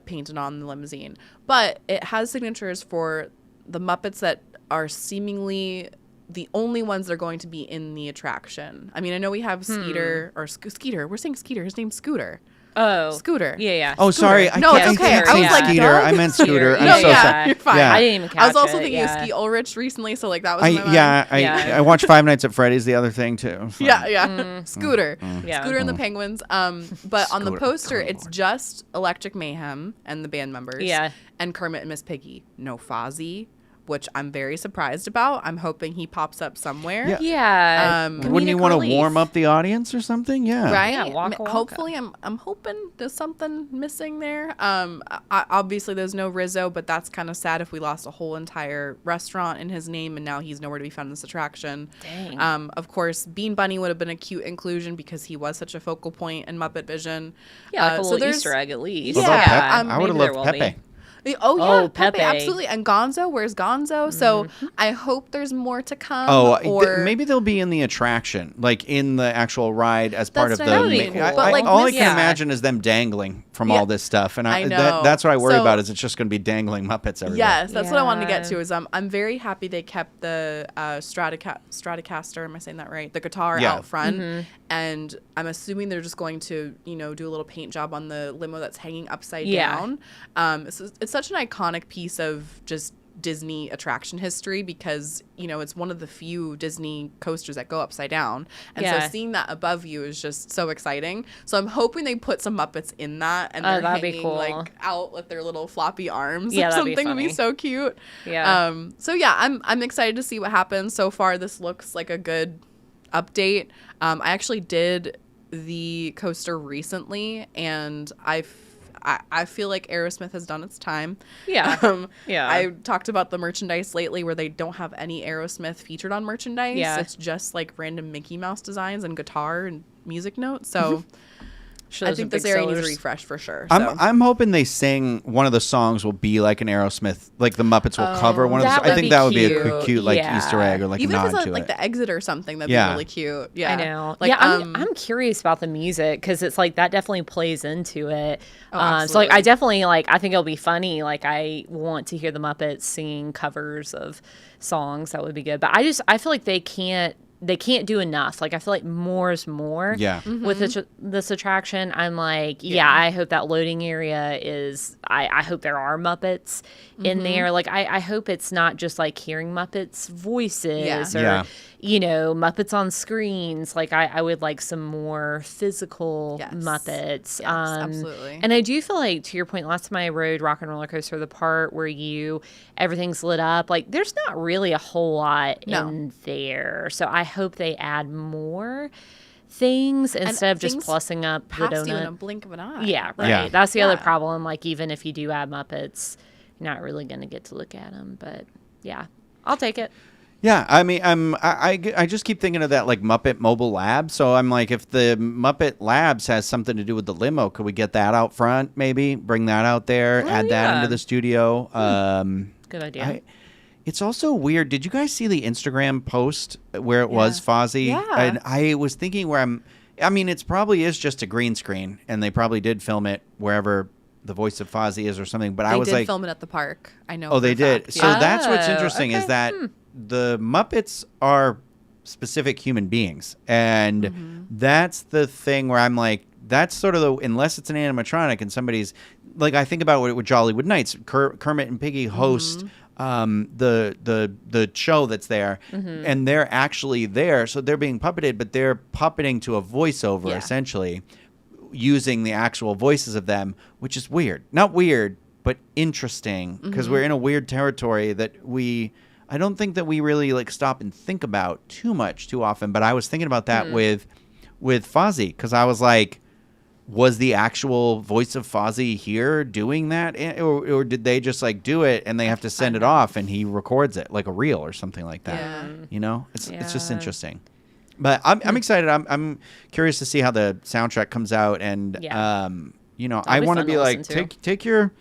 painted on the limousine. But it has signatures for the Muppets that are seemingly the only ones that are going to be in the attraction. I mean, I know we have Skeeter, or Skeeter. We're saying Skeeter. His name's Scooter. Oh. Scooter. Yeah. Oh, sorry. No, it's I okay. can't I say was like, Skeeter. Doug? I meant Scooter. I'm No, so yeah, sorry. you're fine. Yeah. I didn't even catch I was also it, thinking yeah. of Ski Ulrich recently, so that was in my mind. I watched Five Nights at Freddy's the other thing too. So. Yeah. Scooter. Yeah. Scooter and the Penguins. But on the Scooter, poster, come it's on. just Electric Mayhem and the band members. Yeah. And Kermit and Miss Piggy. No Fozzie, which I'm very surprised about. I'm hoping he pops up somewhere. Yeah. Yeah. Wouldn't you comedic want to relief. warm up the audience or something? Yeah. Right? Yeah, waka waka. Hopefully, I'm hoping there's something missing there. Obviously, there's no Rizzo, but that's kind of sad if we lost a whole entire restaurant in his name and now he's nowhere to be found in this attraction. Dang. Of course, Bean Bunny would have been a cute inclusion because he was such a focal point in Muppet Vision. Yeah, like a so little there's- Easter egg at least. What about Yeah, Pepe? I I would have maybe there loved will be. Pepe. Oh, yeah, Oh, Pepe, Pepe. absolutely. And Gonzo, where's Gonzo? So I hope there's more to come. Oh, or maybe they'll be in the attraction, like in the actual ride as part of That's the. what I mean. Cool. I- But, like, all I Miss- can Yeah. imagine is them dangling from Yeah. all this stuff, and I know. that's what I worry So- about. Is it's just going to be dangling Muppets everywhere? Yes, that's what I wanted to get Yeah. to. Is I'm very happy they kept the Stratocaster. Am I saying that right? The guitar Yeah. out front, and I'm assuming they're just going to do a little paint job on the limo that's hanging upside Yeah. down. It's such an iconic piece of just Disney attraction history because it's one of the few Disney coasters that go upside down, and Yeah. so seeing that above you is just so exciting. So I'm hoping they put some Muppets in that and they're that'd be hanging cool. like out with their little floppy arms Yeah, or that'd be something. Would be funny. so cute. Yeah. So yeah, I'm excited to see what happens. So far, this looks like a good update. I actually did the coaster recently, and I feel like Aerosmith has done its time. Yeah. Yeah. I talked about the merchandise lately where they don't have any Aerosmith featured on merchandise. Yeah. It's just like random Mickey Mouse designs and guitar and music notes. So Sure, I those are think this big area needs a sellers. refresh for sure. So. I'm hoping they sing one of the songs will be like an Aerosmith, like the Muppets will cover one of the. that I would think be that would be a cute. cute like Yeah. Easter egg or like Even a if nod it's to like it. the exit or something, that'd Yeah. be really cute. Yeah, I know. Like, yeah, I'm curious about the music because it's like that definitely plays into it. So like absolutely. I definitely I think it'll be funny. Like I want to hear the Muppets singing covers of songs. That would be good. But I feel like they can't do enough. Like I feel like more is more. Yeah. With this attraction, I'm like, yeah, I hope that loading area is. I hope there are Muppets in there. Like I hope it's not just like hearing Muppets voices or Yeah. Muppets on screens. Like I would like some more physical Yes. Muppets. Yes, absolutely. And I do feel like, to your point, last time I rode Rock and Roller Coaster, the part where everything's lit up, like there's not really a whole lot No. in there. So I hope they add more things instead of just things plussing up the past you in a donut. blink of an eye. Yeah, right. Yeah. That's the other Yeah. problem. Like even if you do add Muppets, you're not really going to get to look at them. But yeah, I'll take it. Yeah, I mean, I just keep thinking of that like Muppet Mobile Lab. So I'm like, if the Muppet Labs has something to do with the limo, could we get that out front? Maybe bring that out there, add that yeah. into the studio. Good idea. It's also weird. Did you guys see the Instagram post where it was Fozzie? Yeah. And I was thinking I mean, it's probably is just a green screen, and they probably did film it wherever the voice of Fozzie is or something. But I was They did like, film it at the park. I know. oh, they did. Fact. So Yeah. that's what's Oh, interesting is okay. that the Muppets are specific human beings, and that's the thing where I'm like, that's sort of the, unless it's an animatronic and somebody's like, I think about what with Jollywood Nights, Kermit and Piggy host the show that's there, and they're actually there, so they're being puppeted, but they're puppeting to a voiceover essentially, using the actual voices of them, which is weird. Not weird, but interesting, because we're in a weird territory that I don't think that we really like stop and think about too often. But I was thinking about that with Fozzie, because I was like, was the actual voice of Fozzie here doing that, or did they just like do it and they have to send it off and he records it like a reel or something like that? Yeah. You know, it's just Yeah. interesting. But I'm excited. I'm curious to see how the soundtrack comes out, and Yeah. you know, That'll I be want to fun be to like, listen to.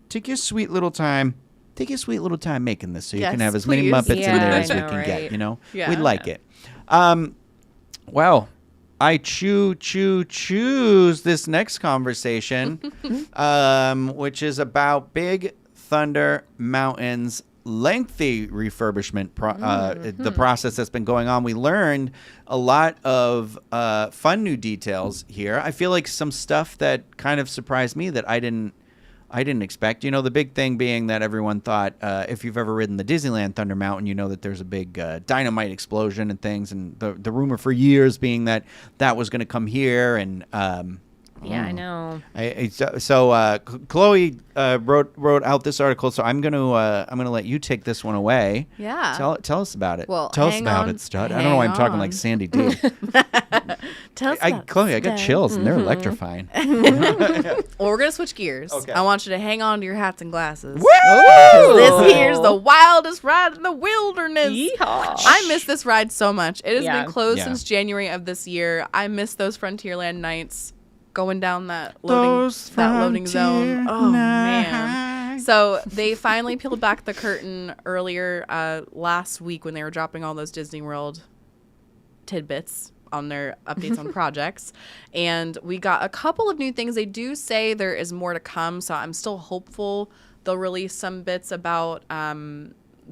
take your sweet little time. Take your sweet little time making this, so you Yes, can have as many please. Muppets in Yeah, there I as we know, can get. right? You know, Yeah. we like it. Well, I choose this next conversation, which is about Big Thunder Mountain's lengthy refurbishment, the process that's been going on. We learned a lot of fun new details here. I feel like some stuff that kind of surprised me that I didn't expect. You know, the big thing being that everyone thought, if you've ever ridden the Disneyland Thunder Mountain, you know that there's a big dynamite explosion and things. And the rumor for years being that was going to come here. And Yeah, I know. Chloe wrote out this article, so I'm gonna let you take this one away. Yeah. Tell us about it. Well, tell us hang about on. it, stud. I don't know why I'm talking Hang like on. Sandy D. Tell us Chloe, I got chills, and they're electrifying. Well, we're gonna switch gears. Okay. I want you to hang on to your hats and glasses. Woo! 'Cause this here's the wildest ride in the wilderness. Yeehaw. I miss this ride so much. It has Yeah. been closed Yeah. since January of this year. I miss those Frontierland nights, going down that loading zone. Oh man. So they finally peeled back the curtain earlier last week when they were dropping all those Disney World tidbits on their updates on projects, and we got a couple of new things. They do say there is more to come, so I'm still hopeful they'll release some bits about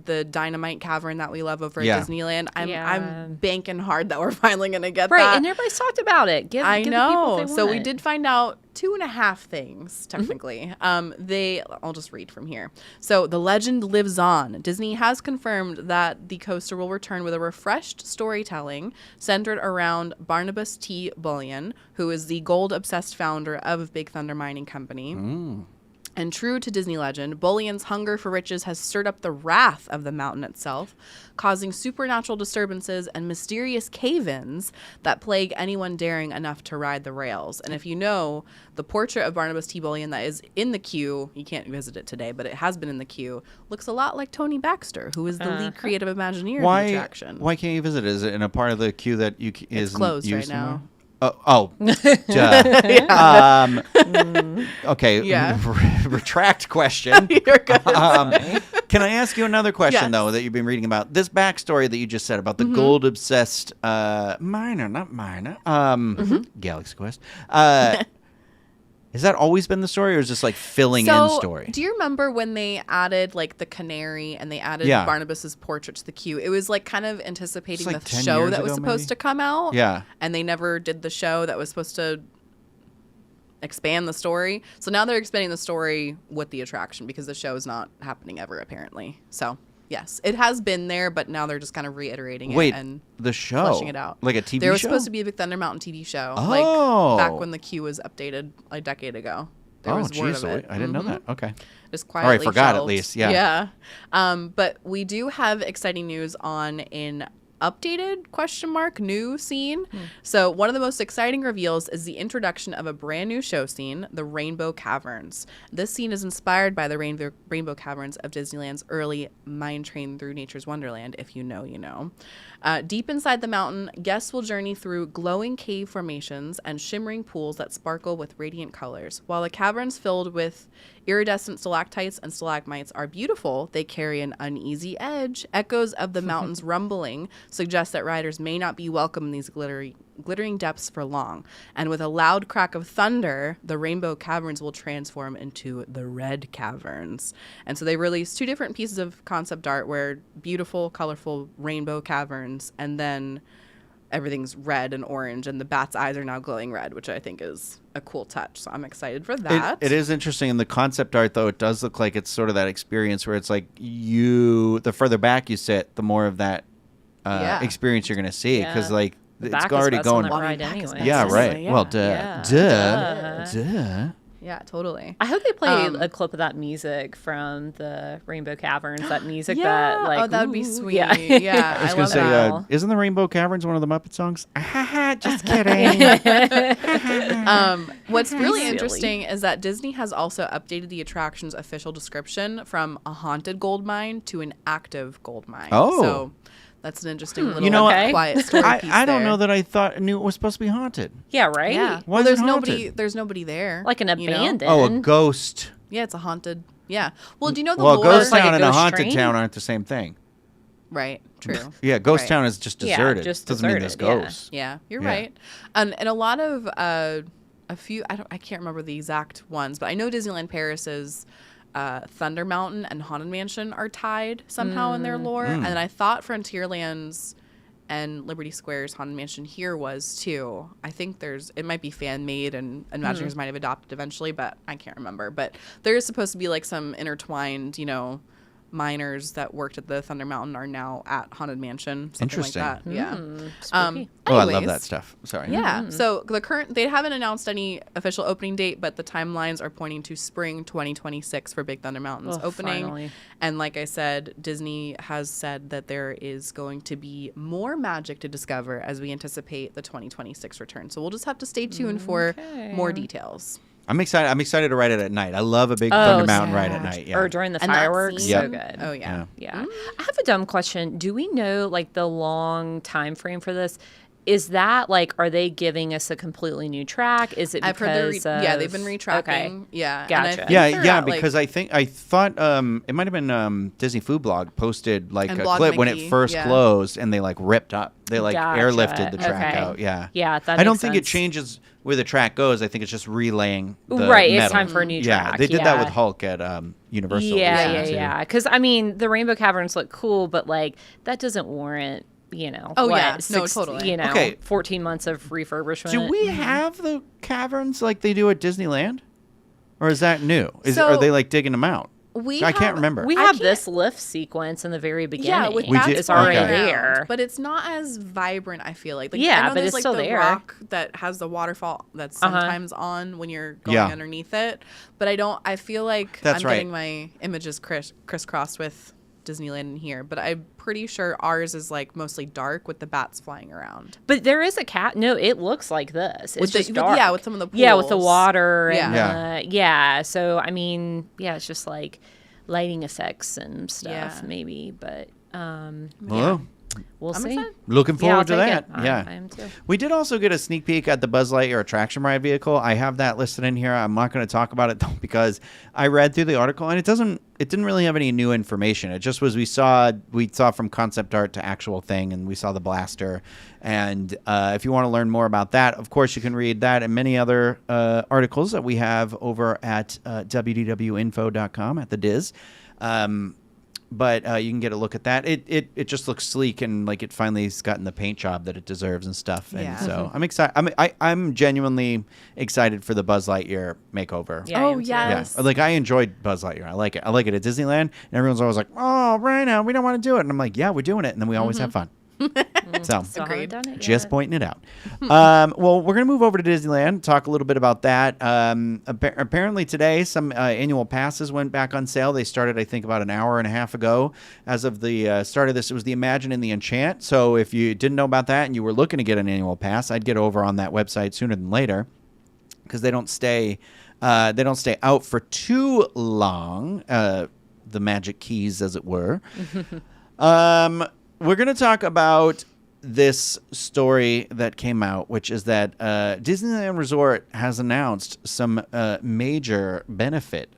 the Dynamite Cavern that we love over Yeah. at Disneyland. Yeah. I'm banking hard that we're finally gonna get Right, that. and everybody's talked about it. I give know. The people what they So we want. did find out 2.5 things, technically. I'll just read from here. So the legend lives on. Disney has confirmed that the coaster will return with a refreshed storytelling centered around Barnabas T. Bullion, who is the gold-obsessed founder of Big Thunder Mining Company. And true to Disney legend, Bullion's hunger for riches has stirred up the wrath of the mountain itself, causing supernatural disturbances and mysterious cave-ins that plague anyone daring enough to ride the rails. And if you know, the portrait of Barnabas T. Bullion that is in the queue, you can't visit it today, but it has been in the queue, looks a lot like Tony Baxter, who is the lead creative Imagineer of the attraction. Why can't you visit it? Is it in a part of the queue that is closed right used now. anymore? Oh, duh. Okay. Yeah. Retract question. You're good. Can I ask you another question, Yes. though, that you've been reading about? This backstory that you just said about the gold-obsessed Galaxy Quest. Has that always been the story, or is this like filling in story? Do you remember when they added like the canary and they added Yeah. Barnabas's portrait to the queue? It was like kind of anticipating like the 10 show years that was ago, supposed maybe? to come out. Yeah. And they never did the show that was supposed to expand the story. So now they're expanding the story with the attraction because the show is not happening ever, apparently. So yes, it has been there, but now they're just kind of reiterating Wait, it and the show? fleshing it out. Like a TV There was show? supposed to be a Big Thunder Mountain TV show, Oh. like back when the queue was updated a decade ago. There was word geez, of it. I didn't know that. Okay. Just quietly forgot at shelved. least, yeah. Yeah. But we do have exciting news on an updated new scene. So one of the most exciting reveals is the introduction of a brand new show scene, the Rainbow Caverns. This scene is inspired by the Rainbow Caverns of Disneyland's early Mine Train Through Nature's Wonderland. If you know, you know. Deep inside the mountain, guests will journey through glowing cave formations and shimmering pools that sparkle with radiant colors. While the caverns filled with iridescent stalactites and stalagmites are beautiful, they carry an uneasy edge, echoes of the mountain's rumbling, suggests that riders may not be welcome in these glittering depths for long. And with a loud crack of thunder, the rainbow caverns will transform into the red caverns. And so they released 2 different pieces of concept art where beautiful, colorful rainbow caverns, and then everything's red and orange, and the bat's eyes are now glowing red, which I think is a cool touch. So I'm excited for that. It is interesting. In the concept art, though, it does look like it's sort of that experience where it's like the further back you sit, the more of that experience you're going to see. Because, like, the it's back already is going. on the ride anyway. Yeah, right. Yeah. Well, duh. Yeah, totally. I hope they play a clip of that music from the Rainbow Caverns. That music Yeah. that, like, that would be ooh, sweet. Yeah, Yeah, I was I going love to say, that. isn't the Rainbow Caverns one of the Muppet songs? Just kidding. What's really Silly. interesting is that Disney has also updated the attraction's official description from a haunted gold mine to an active gold mine. Oh. So that's an interesting little You know what? quiet story piece I don't there. know that I knew it was supposed to be haunted. yeah, right. Yeah. Why Well, is there's it nobody. haunted? There's nobody there. Like an you know? abandoned. Oh, a ghost. Yeah, it's a haunted. Yeah. Well, do you know the Well, lore? ghost like a town and a ghost haunted train? town aren't the same thing. Right. True. Yeah, ghost Right. town is just Yeah, deserted. just Doesn't mean there's deserted, yeah. ghosts. Yeah, you're Yeah. right. And a lot of a few I can't remember the exact ones, but I know Disneyland Paris's Thunder Mountain and Haunted Mansion are tied somehow in their lore, and I thought Frontierland's and Liberty Square's Haunted Mansion here was too. I think it might be fan made and Imagineers might have adopted eventually, but I can't remember. But there is supposed to be like some intertwined, miners that worked at the Thunder Mountain are now at Haunted Mansion. Something Interesting. like that. Yeah. Spooky. Oh, I love anyways, that stuff. Sorry. Yeah. So they haven't announced any official opening date, but the timelines are pointing to spring 2026 for Big Thunder Mountain's Oh, opening. finally. And like I said, Disney has said that there is going to be more magic to discover as we anticipate the 2026 return. So we'll just have to stay tuned for more details. I'm excited. I'm excited to ride it at night. I love a big Thunder Mountain ride at night. Yeah. Or during the And that fireworks. scene- So Yep. good. Oh yeah. Yeah. I have a dumb question. Do we know, like, the long time frame for this? Is that, like, are they giving us a completely new track? Is it I've because heard they've been of- retracking. Okay. Yeah. and I Gotcha. think Yeah, they're yeah, at, like- because I thought it might have been Disney Food Blog posted like And a Blog clip when Mickey, it first yeah. closed and they like ripped up. They like Gotcha. airlifted the track Okay. out. Yeah. Yeah, that I don't makes think it sense. changes where the track goes. I think it's just relaying the Right, it's metal. time for a new Yeah, track, they did that with yeah. Hulk at Universal. Yeah, recently, too. yeah. Because, I mean, the Rainbow Caverns look cool, but, like, that doesn't warrant, Oh, yeah. No, totally. Okay. 14 months of refurbishment. Do we have the caverns like they do at Disneyland? Or is that new? So- Are they like digging them out? We I can't have- remember. We I have can't- this lift sequence in the very beginning. Yeah, with We bats did- it's already okay. flying there. around, but it's not as vibrant. I feel like. Yeah, I know but there's it's like still the there. rock that has the waterfall that's sometimes on when you're going Yeah. underneath it. But I feel like That's I'm right. getting my images crisscrossed with Disneyland in here, but I'm pretty sure ours is like mostly dark with the bats flying around. But there is a cat. No, it looks like this. It's With just with- dark. yeah, with some of the Yeah, with the pools. water. And Yeah. yeah. So, I mean, yeah, it's just like lighting effects and stuff, Yeah. maybe. But Well, we'll I'm see. excited. looking Yeah, I'll forward to take that. it. Yeah. I am too. We did also get a sneak peek at the Buzz Lightyear attraction ride vehicle. I have that listed in here. I'm not going to talk about it though because I read through the article and it didn't really have any new information. It just was we saw from concept art to actual thing, and we saw the blaster. And if you want to learn more about that, of course you can read that and many other articles that we have over at wdwinfo.com at the Diz. But you can get a look at that. It just looks sleek and like it finally's gotten the paint job that it deserves and stuff. And Yeah. so I'm excited. I'm genuinely excited for the Buzz Lightyear makeover. Yeah, I Oh, am too. Yeah. yes. Like I enjoyed Buzz Lightyear. I like it. I like it at Disneyland. And everyone's always like, "Oh, right now we don't want to do it." And I'm like, "Yeah, we're doing it." And then we always have fun. So Still Agreed. haven't done it just yet. pointing it out. Well, we're going to move over to Disneyland, talk a little bit about that. Apparently today, some annual passes went back on sale. They started, I think, about an hour and a half ago. As of the start of this, it was the Imagine and the Enchant. So if you didn't know about that and you were looking to get an annual pass, I'd get over on that website sooner than later because they don't stay out for too long. The magic keys, as it were. We're going to talk about this story that came out, which is that Disneyland Resort has announced some major benefit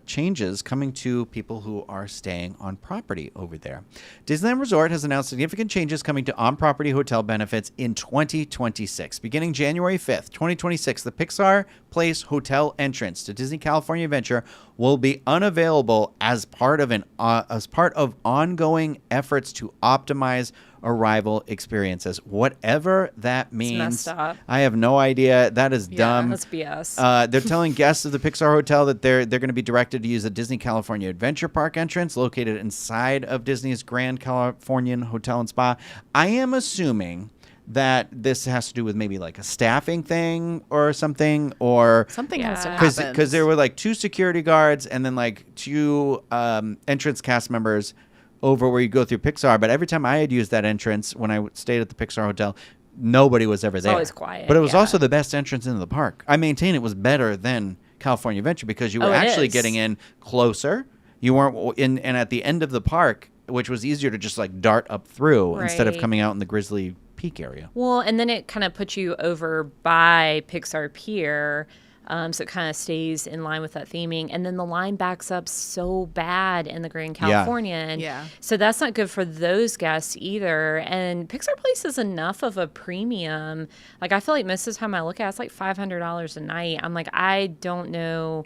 changes coming to people who are staying on property over there. Disneyland Resort has announced significant changes coming to on-property hotel benefits in 2026. Beginning January 5th, 2026, the Pixar Place Hotel entrance to Disney California Adventure will be unavailable as part of ongoing efforts to optimize arrival experiences, whatever that means. It's messed up. I have no idea. That is dumb. That's BS. They're telling guests of the Pixar Hotel that they're going to be directed to use the Disney California Adventure Park entrance located inside of Disney's Grand Californian Hotel and Spa. I am assuming that this has to do with maybe like a staffing thing or something, or Something has to Yeah. happen. because there were like 2 security guards and then like 2 entrance cast members over where you go through Pixar. But every time I had used that entrance when I stayed at the Pixar Hotel, nobody was ever there. always quiet, But it was yeah. also the best entrance into the park. I maintain it was better than California Adventure because you were Oh, it actually is. getting in closer. You weren't in, and at the end of the park, which was easier to just like dart up through instead of Right. coming out in the Grizzly Peak area. Well, and then it kind of puts you over by Pixar Pier, so it kind of stays in line with that theming. And then the line backs up so bad in the Grand Californian. Yeah. So that's not good for those guests either. And Pixar Place is enough of a premium. Like, I feel like most of the time I look at it, it's like $500 a night. I'm like, I don't know.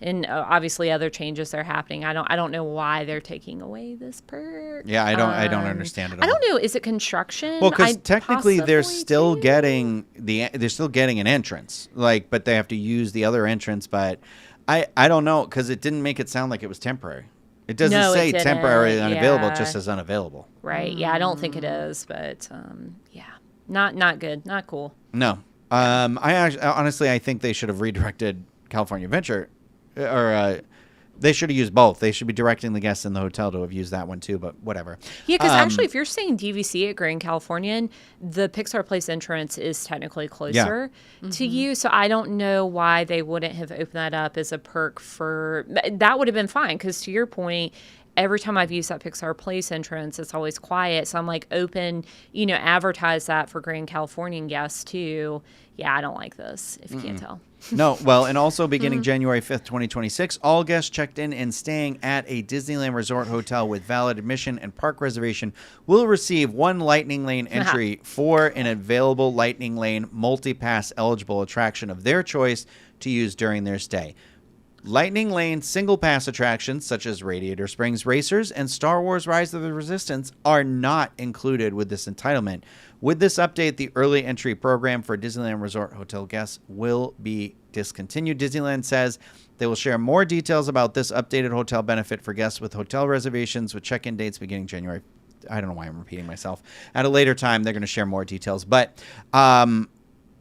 And obviously other changes are happening. I don't know why they're taking away this perk. Yeah, I don't understand it. I don't know. Is it construction? Well, because I technically they're possibly still do. getting an entrance, like, but they have to use the other entrance. But I don't know, because it didn't make it sound like it was temporary. It doesn't No, it say didn't. temporary unavailable; it Yeah. just says unavailable. Right. Yeah, I don't think it is, but yeah, not good, not cool. No, honestly, I think they should have redirected California Adventure, or they should have used both. They should be directing the guests in the hotel to have used that one too. But whatever. Yeah, because actually, if you're staying DVC at Grand Californian, the Pixar Place entrance is technically closer to you. So I don't know why they wouldn't have opened that up as a perk for that. Would have been fine, because to your point, every time I've used that Pixar Place entrance, it's always quiet. So I'm like, advertise that for Grand Californian guests too. Yeah, I don't like this, if you can't tell. No, well, and also beginning January 5th, 2026, all guests checked in and staying at a Disneyland Resort hotel with valid admission and park reservation will receive 1 Lightning Lane entry for an available Lightning Lane multi-pass eligible attraction of their choice to use during their stay. Lightning Lane single pass attractions such as Radiator Springs Racers and Star Wars Rise of the Resistance are not included with this entitlement. With this update, the early entry program for Disneyland Resort hotel guests will be discontinued. Disneyland says they will share more details about this updated hotel benefit for guests with hotel reservations with check-in dates beginning January. I don't know why I'm repeating myself. At a later time, they're going to share more details, but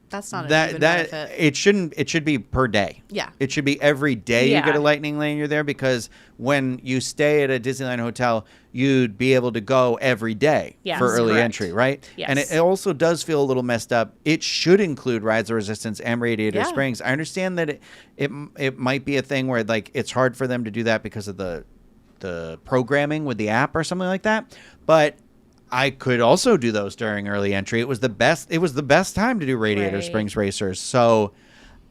That's not that even that benefit. it should be per day. Yeah. It should be every day you get a Yeah. Lightning Lane you're there, because when you stay at a Disneyland hotel, you'd be able to go every day Yes, for early correct. entry, right? Yes. And it also does feel a little messed up. It should include Rise of Resistance and Radiator Yeah. Springs. I understand that it might be a thing where like it's hard for them to do that because of the programming with the app or something like that, but I could also do those during early entry. It was the best time to do Radiator Right. Springs Racers. So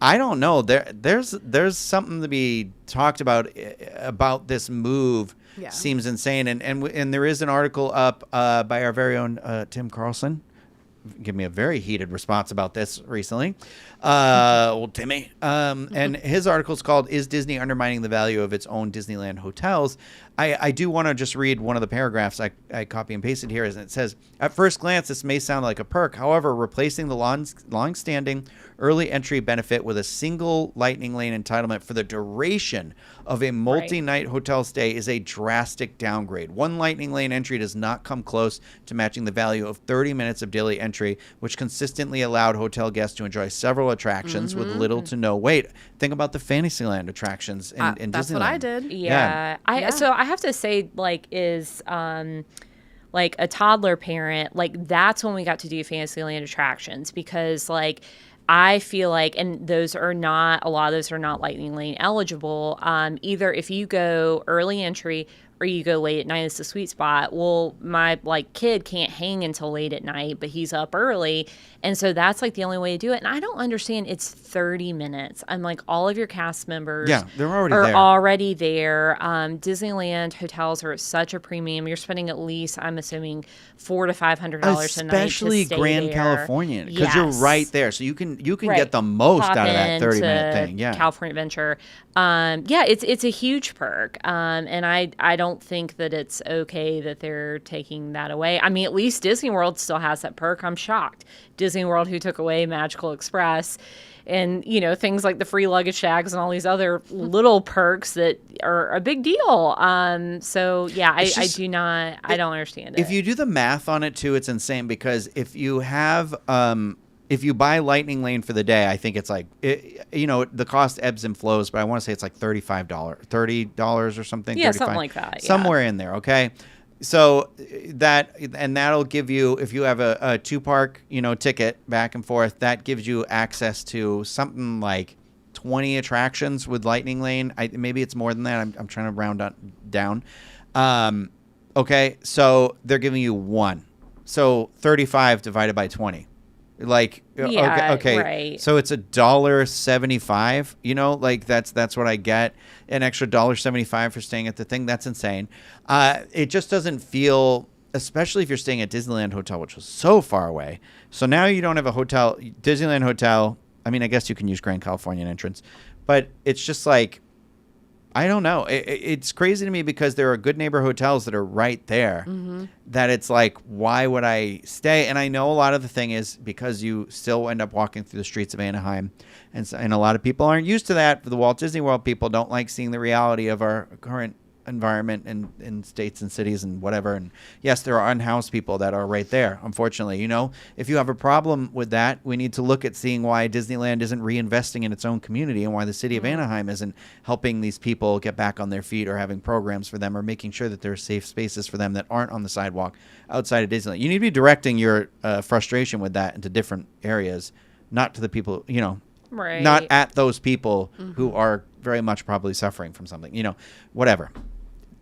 I don't know. There's something to be talked about this move. Yeah. Seems insane. And there is an article up by our very own Tim Carlson. Give me a very heated response about this recently. Old Timmy. And his article is called "Is Disney Undermining the Value of Its Own Disneyland Hotels?" I do want to just read one of the paragraphs I copy and pasted here. And it says, "At first glance, this may sound like a perk. However, replacing the long-standing early entry benefit with a single Lightning Lane entitlement for the duration of a multi-night hotel stay is a drastic downgrade. 1 Lightning Lane entry does not come close to matching the value of 30 minutes of daily entry, which consistently allowed hotel guests to enjoy several attractions with little to no wait." Think about the Fantasyland attractions in Disneyland. That's what I did. Yeah. Yeah. So I have to say, like, is like a toddler parent, like that's when we got to do Fantasyland attractions, because like I feel like, and a lot of those are not Lightning Lane eligible. Either if you go early entry or you go late at night. It's the sweet spot. Well, my like kid can't hang until late at night, but he's up early. And so that's like the only way to do it. And I don't understand. It's 30 minutes. I'm like, all of your cast members they're already there. Disneyland hotels are at such a premium. You're spending at least, I'm assuming, $400 to $500 a night. Especially to stay Grand there. California, because you're right there. So you can get the most Pop out of that 30-minute thing. Yeah. California Adventure. It's a huge perk. And I don't think that it's okay that they're taking that away. I mean, at least Disney World still has that perk. I'm shocked. Disney World, who took away Magical Express and, things like the free luggage tags and all these other little perks that are a big deal. I don't understand it. If you do the math on it too, it's insane, because if you have, if you buy Lightning Lane for the day, I think it's like, the cost ebbs and flows, but I want to say it's like $30 or something. Yeah, 35, something like that. Yeah. Somewhere in there. Okay. So that'll give you, if you have a 2-park, ticket back and forth, that gives you access to something like 20 attractions with Lightning Lane. Maybe it's more than that. I'm trying to round down. Okay. So they're giving you 1. So 35 divided by 20. Like, okay. Right. So it's $1.75, like that's what I get. An extra $1.75 for staying at the thing. That's insane. It just doesn't feel, especially if you're staying at Disneyland Hotel, which was so far away. So now you don't have a hotel, Disneyland Hotel. I mean, I guess you can use Grand Californian entrance, but it's just like, I don't know. It's crazy to me, because there are Good Neighbor hotels that are right there, that it's like, why would I stay? And I know a lot of the thing is because you still end up walking through the streets of Anaheim. And a lot of people aren't used to that. The Walt Disney World people don't like seeing the reality of our current environment in states and cities and whatever. And yes, there are unhoused people that are right there, unfortunately. If you have a problem with that, we need to look at seeing why Disneyland isn't reinvesting in its own community, and why the city of Anaheim isn't helping these people get back on their feet, or having programs for them, or making sure that there are safe spaces for them that aren't on the sidewalk outside of Disneyland. You need to be directing your frustration with that into different areas, not to the people, right. not at those people who are very much probably suffering from something, whatever.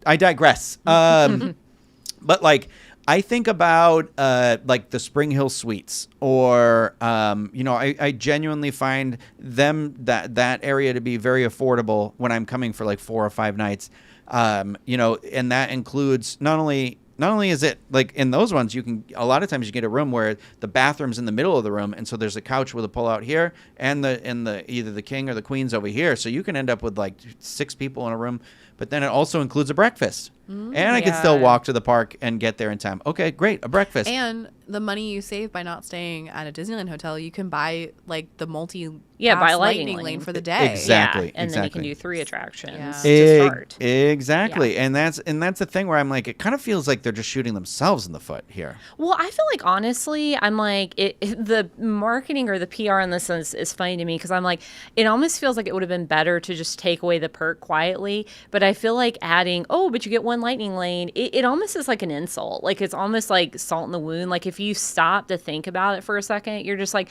I digress. But like, I think about like the Spring Hill Suites, or I genuinely find that area to be very affordable when I'm coming for like 4 or 5 nights. And that includes not only is it like in those ones, a lot of times you get a room where the bathroom's in the middle of the room, and so there's a couch with a pull out here, and either the king or the queen's over here, so you can end up with like 6 people in a room. But then it also includes a breakfast. And I can still walk to the park and get there in time. Okay, great, a breakfast. And the money you save by not staying at a Disneyland hotel, you can buy like the buy Lightning Lane for the day. Exactly. And then you can do 3 attractions to start. Exactly. Yeah. And that's the thing where I'm like, it kind of feels like they're just shooting themselves in the foot here. Well, I feel like, honestly, I'm like, the marketing or the PR in this is funny to me, because I'm like, it almost feels like it would have been better to just take away the perk quietly. But I feel like adding, but you get 1 Lightning Lane, it almost is like an insult. Like, it's almost like salt in the wound. Like, if you stop to think about it for a second, you're just like,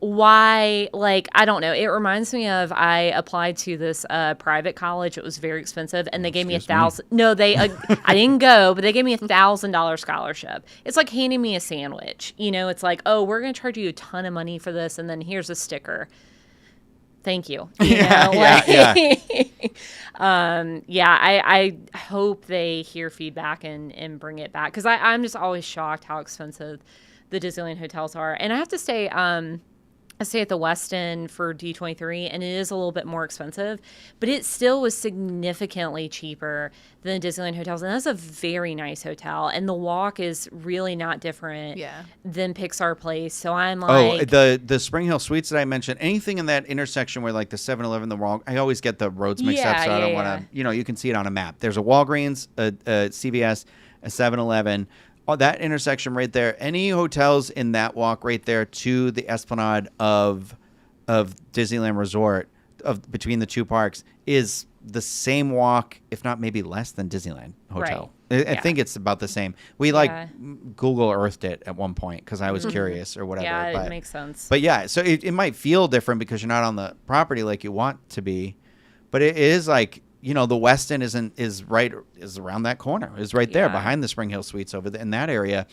why? Like, I don't know. It reminds me of, I applied to this private college. It was very expensive, and they gave me $1,000. No, I didn't go, but they gave me $1,000 scholarship. It's like handing me a sandwich. It's like, we're going to charge you a ton of money for this, and then here's a sticker. Thank you. I hope they hear feedback and bring it back, because I'm just always shocked how expensive the Disneyland hotels are. And I have to say, I stay at the Westin for D23, and it is a little bit more expensive, but it still was significantly cheaper than the Disneyland hotels. And that's a very nice hotel, and the walk is really not different than Pixar Place. So I'm like, the Spring Hill Suites that I mentioned, anything in that intersection where like the 7-Eleven, I always get the roads mixed up, so I don't want to. You can see it on a map. There's a Walgreens, a CVS, a 7-Eleven. That intersection right there, any hotels in that walk right there to the Esplanade of Disneyland Resort, between the 2 parks, is the same walk, if not maybe less than Disneyland Hotel. Right. I think it's about the same. We Google Earthed it at one point because I was curious or whatever. Yeah, it makes sense. But yeah, so it might feel different because you're not on the property like you want to be, but it is like, the Westin is around that corner, is right there behind the Spring Hill Suites in that area.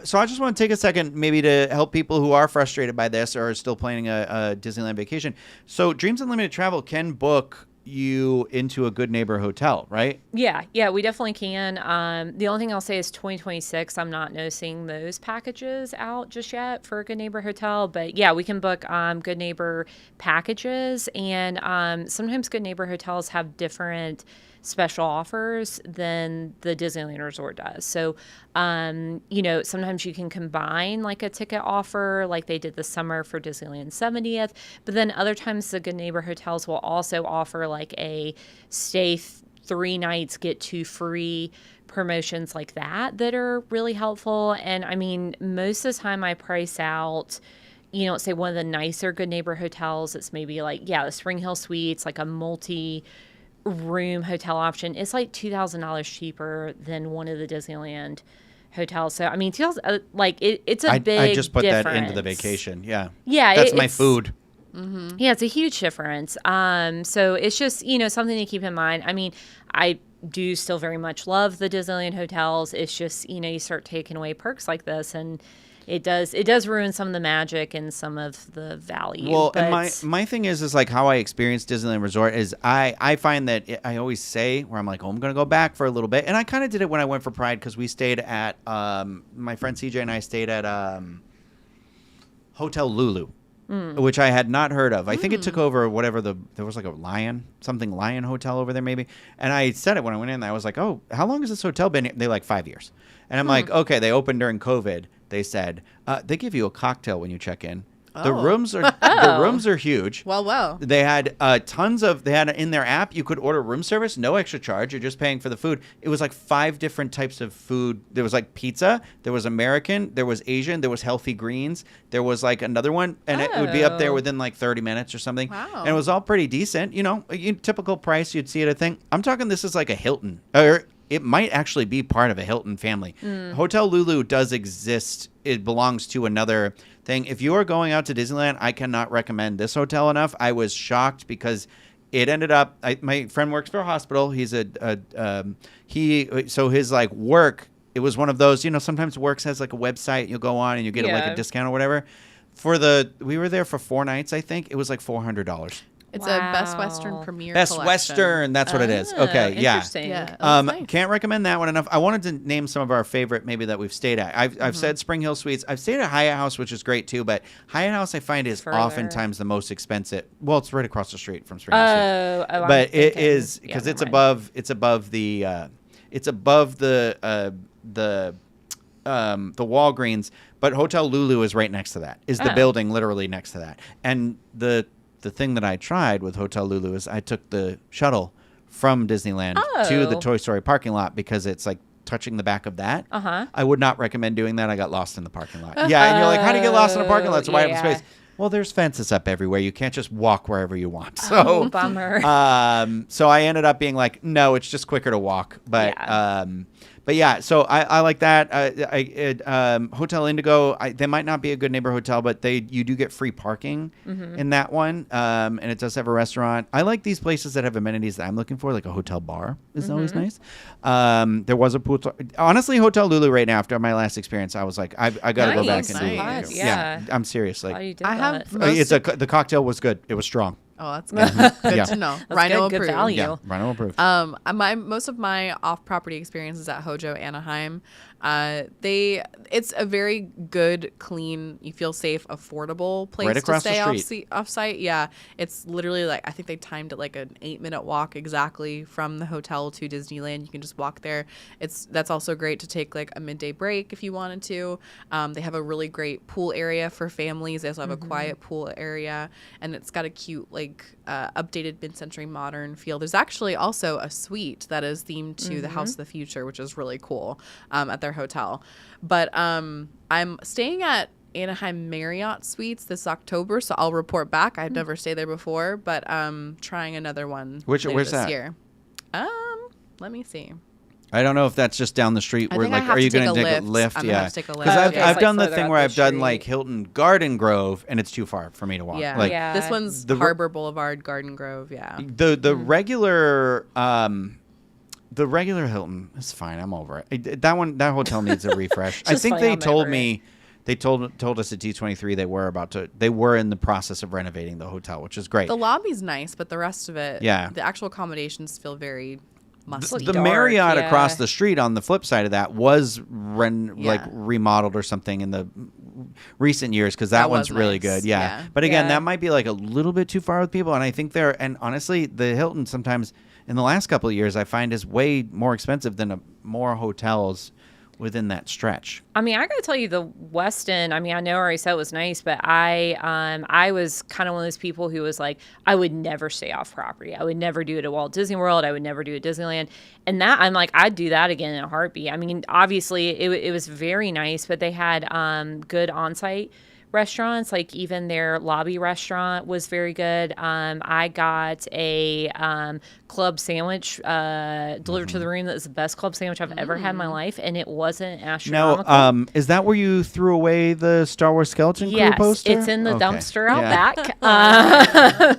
So I just want to take a second maybe to help people who are frustrated by this or are still planning a Disneyland vacation. So Dreams Unlimited Travel can book you into a Good Neighbor hotel, right? Yeah, we definitely can. The only thing I'll say is 2026. I'm not noticing those packages out just yet for a Good Neighbor hotel, but yeah, we can book Good Neighbor packages, and sometimes Good Neighbor hotels have different special offers than the Disneyland Resort does. So, sometimes you can combine like a ticket offer like they did this summer for Disneyland 70th, but then other times the Good Neighbor hotels will also offer like a stay 3 nights, get 2 free promotions like that are really helpful. And I mean, most of the time I price out, say one of the nicer Good Neighbor hotels. It's maybe like, the Spring Hill Suites, like a multi-room hotel option. It's like $2,000 cheaper than one of the Disneyland hotels. So I mean, it's a big. I just put difference. That into the vacation. Yeah. Yeah, my food. Mm-hmm. Yeah, it's a huge difference. So it's just something to keep in mind. I mean, I do still very much love the Disneyland hotels. It's just you start taking away perks like this, and it does ruin some of the magic and some of the value. Well, and my thing is like how I experienced Disneyland Resort is I find that I always say where I'm like, I'm going to go back for a little bit. And I kind of did it when I went for Pride because we stayed at, my friend CJ and I stayed at Hotel Lulu, which I had not heard of. I think it took over whatever there was like a Lion Hotel over there maybe. And I said it when I went in, I was like, oh, how long has this hotel been here? They're like 5 years. And I'm like, okay, they opened during COVID. They said they give you a cocktail when you check in. The rooms are huge. Well. They had they had in their app, you could order room service, no extra charge. You're just paying for the food. It was like 5 different types of food. There was like pizza, there was American, there was Asian, there was healthy greens, there was like another one, and it would be up there within like 30 minutes or something. Wow. And it was all pretty decent. Typical price you'd see it, I think. I'm talking this is like a Hilton. Or it might actually be part of a Hilton family. Hotel Lulu does exist. It belongs to another thing. If you are going out to Disneyland, I cannot recommend this hotel enough. I was shocked because it ended up. My friend works for a hospital. He's so his like work. It was one of those. Sometimes Works has like a website. You'll go on and you get like a discount or whatever. We were there for 4 nights. I think it was like $400. It's a Best Western Premier Best collection. Western, that's what it is. Okay, yeah. Interesting. Yeah, nice. Can't recommend that one enough. I wanted to name some of our favorite maybe that we've stayed at. I've said Spring Hill Suites. I've stayed at Hyatt House, which is great too, but Hyatt House I find is oftentimes the most expensive. Well, it's right across the street from Spring Hill Suites. But it is because it's above the Walgreens, but Hotel Lulu is right next to that. Is the building literally next to that. And the thing that I tried with Hotel Lulu is I took the shuttle from Disneyland to the Toy Story parking lot because it's like touching the back of that. I would not recommend doing that. I got lost in the parking lot. Yeah, and you're like, how do you get lost in a parking lot? It's a wide open space. Well, there's fences up everywhere. You can't just walk wherever you want. So, bummer. So I ended up being like, no, it's just quicker to walk. But yeah, so I like that. Hotel Indigo, they might not be a Good Neighbor hotel, but you do get free parking in that one, and it does have a restaurant. I like these places that have amenities that I'm looking for, like a hotel bar is always nice. There was a pool. Honestly, Hotel Lulu right now, after my last experience, I was like, I got to go back and do it. Yeah, I'm serious. Like, the cocktail was good. It was strong. Oh, that's good. Good to know. That's Rhino good approved. value. Yeah, Rhino approved. Most of my off-property experiences at Hojo Anaheim, it's a very good, clean, you feel safe, affordable place right across to the stay off-site. Yeah, it's literally like I think they timed it like an 8-minute walk exactly from the hotel to Disneyland. You can just walk there. That's also great to take like a midday break if you wanted to. They have a really great pool area for families. They also have a quiet pool area, and it's got a cute updated mid-century modern feel. There's actually also a suite that is themed to the House of the Future, which is really cool at their hotel. But I'm staying at Anaheim Marriott Suites this October, so I'll report back. I've never stayed there before, but trying another one Where's this that? year. Let me see. I don't know if that's just down the street. I Where think I like, have are you to take going to a take a lift. lift? I'm gonna Yeah, have to take a lift. because Oh, I've okay, I've so done the further thing up where the I've done street. like Hilton Garden Grove, and it's too far for me to walk. Yeah. Like Yeah. This one's The- Harbor Boulevard, Garden Grove. Yeah. the regular the regular Hilton is fine. I'm over it. That hotel needs a refresh. I Just think funny, they I'm told over me. They told us at D23 they were in the process of renovating the hotel, which is great. The lobby's nice, but the rest of it, Yeah. the actual accommodations feel very musty. The dark, Marriott yeah. across the street on the flip side of that was Yeah. remodeled or something in the recent years because that That one's was really nice. good. Yeah. Yeah. But again, Yeah. that might be like a little bit too far with people. And I think and honestly, the Hilton sometimes in the last couple of years I find is way more expensive than more hotels within that stretch. I mean, I gotta tell you, the Westin. I mean, I know I already said it was nice, but I was kind of one of those people who was like, I would never stay off property. I would never do it at Walt Disney World. I would never do it at Disneyland. And that I'm like, I'd do that again in a heartbeat. I mean, obviously, it was very nice, but they had good on-site restaurants. Like even their lobby restaurant was very good. I got a club sandwich delivered to the room. That was the best club sandwich I've ever had in my life, and it wasn't astronomical. Now, is that where you threw away the Star Wars Skeleton Crew Yes, poster? it's in the Okay. dumpster out Yeah. back.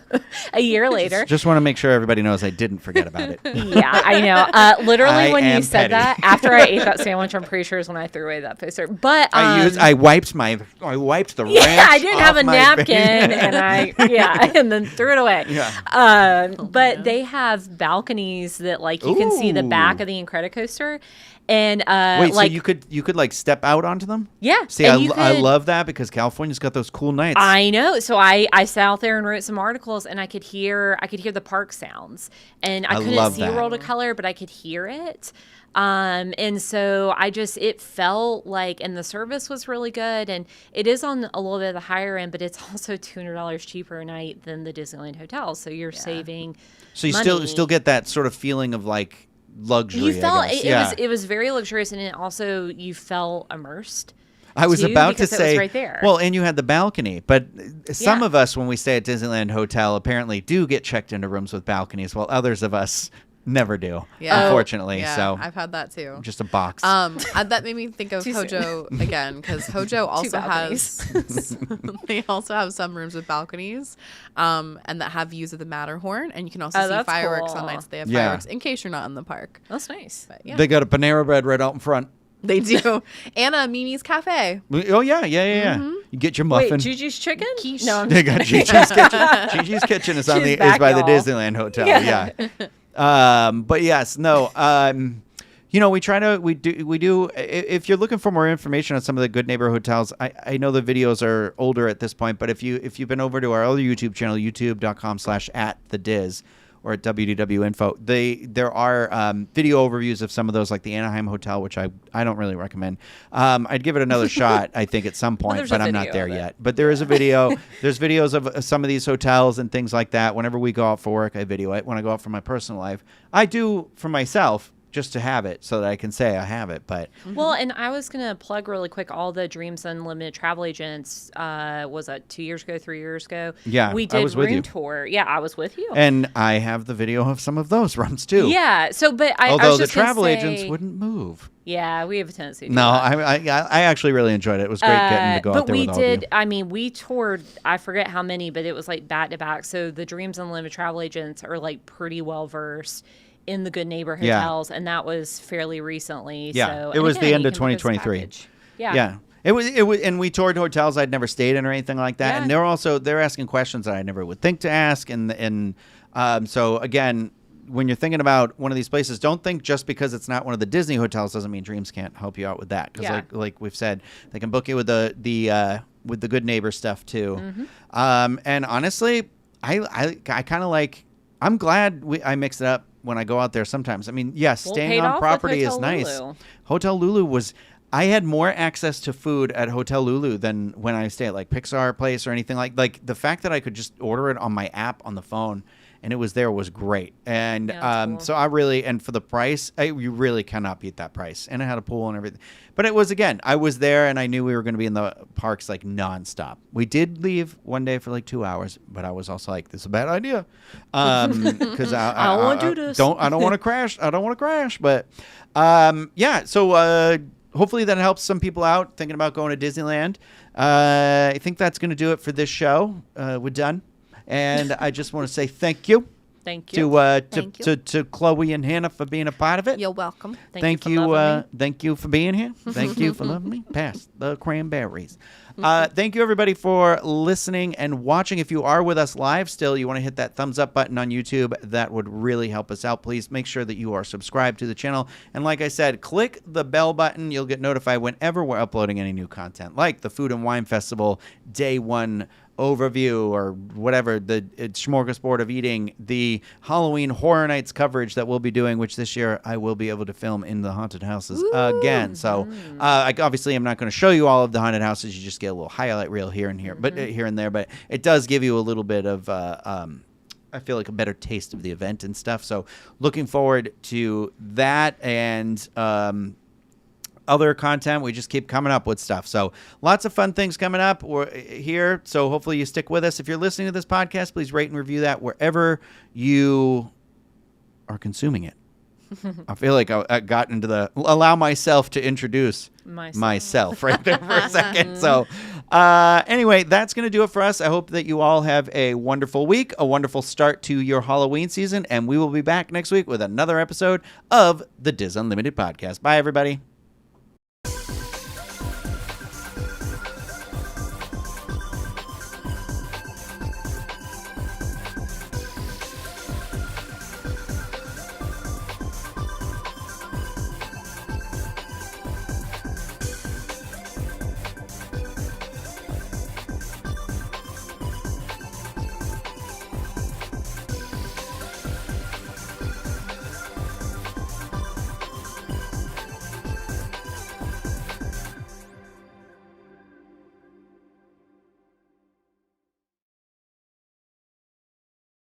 A year later. Just want to make sure everybody knows I didn't forget about it. Yeah, I know. Literally, I when am you said petty. that, after I ate that sandwich, I'm pretty sure is when I threw away that poster. But I wiped the ranch. yeah, I didn't have off a my napkin, face. and and then threw it away. Yeah. But they have balconies that like you can see the back Ooh. of the Incredicoaster, and Wait, like so you could like step out onto them? yeah. See, and I love that because California's got those cool nights. I know. So I sat out there and wrote some articles, and I could hear the park sounds, and I couldn't love see that. World of Color, but I could hear it. And so it felt like, and the service was really good, and it is on a little bit of the higher end, but it's also $200 cheaper a night than the Disneyland hotel. So you're saving. so you money. still get that sort of feeling of like luxury. You felt I guess. it was very luxurious, and it also you felt immersed. I was too, about to because it was say, right there. well, and you had the balcony, but some Yeah. of us, when we stay at Disneyland Hotel, apparently do get checked into rooms with balconies, while others of us never do, Yeah. unfortunately. Yeah, So I've had that too. just a box. That made me think of Too soon. Hojo again because Hojo also balconies. has they also have some rooms with balconies, and that have views of the Matterhorn, and you can also Oh, see that's fireworks cool. on nights they have Yeah. fireworks in case you're not in the park. That's nice. But yeah, They got a Panera Bread right out in front. they do, and a Mimi's Cafe. Oh yeah. You get your muffin. Wait, Gigi's Chicken? Quiche. No, I'm They got Gigi's Kitchen. Gigi's Kitchen is She's is back, by the y'all. Disneyland Hotel. Yeah. But yes, no. We try to we do. If you're looking for more information on some of the Good Neighbor hotels, I know the videos are older at this point, but if you've been over to our other YouTube channel, youtube.com/@thediz or at WDW Info, there are video overviews of some of those, like the Anaheim Hotel, which I don't really recommend. I'd give it another shot, I think, at some point, there's but a I'm not video there of it. yet. But there is a video. There's videos of some of these hotels and things like that. Whenever we go out for work, I video it. When I go out for my personal life, I do for myself, just to have it so that I can say I have it. But Well, and I was going to plug really quick all the Dreams Unlimited travel agents. Was that 2 years ago, 3 years ago? Yeah, we I did was with room you. tour. Yeah, I was with you. and I have the video of some of those runs too. Yeah. So, but I Although was the just gonna travel say- agents wouldn't move. Yeah, we have a tendency to do No, that. I actually really enjoyed it. It was great getting to go but out there we with all did. of you. I mean, we toured. I forget how many, but it was like back to back. So the Dreams Unlimited travel agents are like pretty well versed in the Good Neighbor Yeah. hotels, and that was fairly recently. Yeah, so, it and was the again, end you of can look at this 2023. package. Yeah. Yeah. It was, and we toured hotels I'd never stayed in or anything like that. Yeah. And they're asking questions that I never would think to ask. And so again, when you're thinking about one of these places, don't think just because it's not one of the Disney hotels doesn't mean Dreams can't help you out with that. Because Yeah. like we've said, they can book you with the Good Neighbor stuff too. Mm-hmm. And honestly, I kind of like. I'm glad I mix it up when I go out there sometimes. I mean, yes, Well, staying paid on off with property is Hotel nice. Lulu. Hotel Lulu was. I had more access to food at Hotel Lulu than when I stay at like Pixar Place or anything like the fact that I could just order it on my app on the phone and it was great. And Yeah, that's cool. so I really, and for the price, you really cannot beat that price. And it had a pool and everything. But it was, again, I was there and I knew we were going to be in the parks like nonstop. We did leave one day for like 2 hours, but I was also like, this is a bad idea. Because I don't wanna do this. I don't want to crash. I don't want to crash. But yeah, so hopefully that helps some people out thinking about going to Disneyland. I think that's going to do it for this show. We're done. And I just want to say thank you. Thank you. To Chloe and Hannah for being a part of it. You're welcome. Thank you for loving me. Thank you for being here. Thank you for loving me. Pass the cranberries. Thank you, everybody, for listening and watching. If you are with us live still, you want to hit that thumbs up button on YouTube. That would really help us out. Please make sure that you are subscribed to the channel. And like I said, click the bell button. You'll get notified whenever we're uploading any new content, like the Food and Wine Festival Day 1 overview or whatever, the smorgasbord of eating, the Halloween Horror Nights coverage that we'll be doing, which this year I will be able to film in the haunted houses again. So I obviously am not going to show you all of the haunted houses. You just get a little highlight reel here and here, but here and there. But it does give you a little bit of I feel like a better taste of the event and stuff. So looking forward to that and other content. We just keep coming up with stuff. So lots of fun things coming up. We're here. So hopefully you stick with us. If you're listening to this podcast, please rate and review that wherever you are consuming it. I feel like I got into allow myself to introduce myself right there for a second. So anyway, that's going to do it for us. I hope that you all have a wonderful week, a wonderful start to your Halloween season, and we will be back next week with another episode of the Diz Unlimited podcast. Bye, everybody.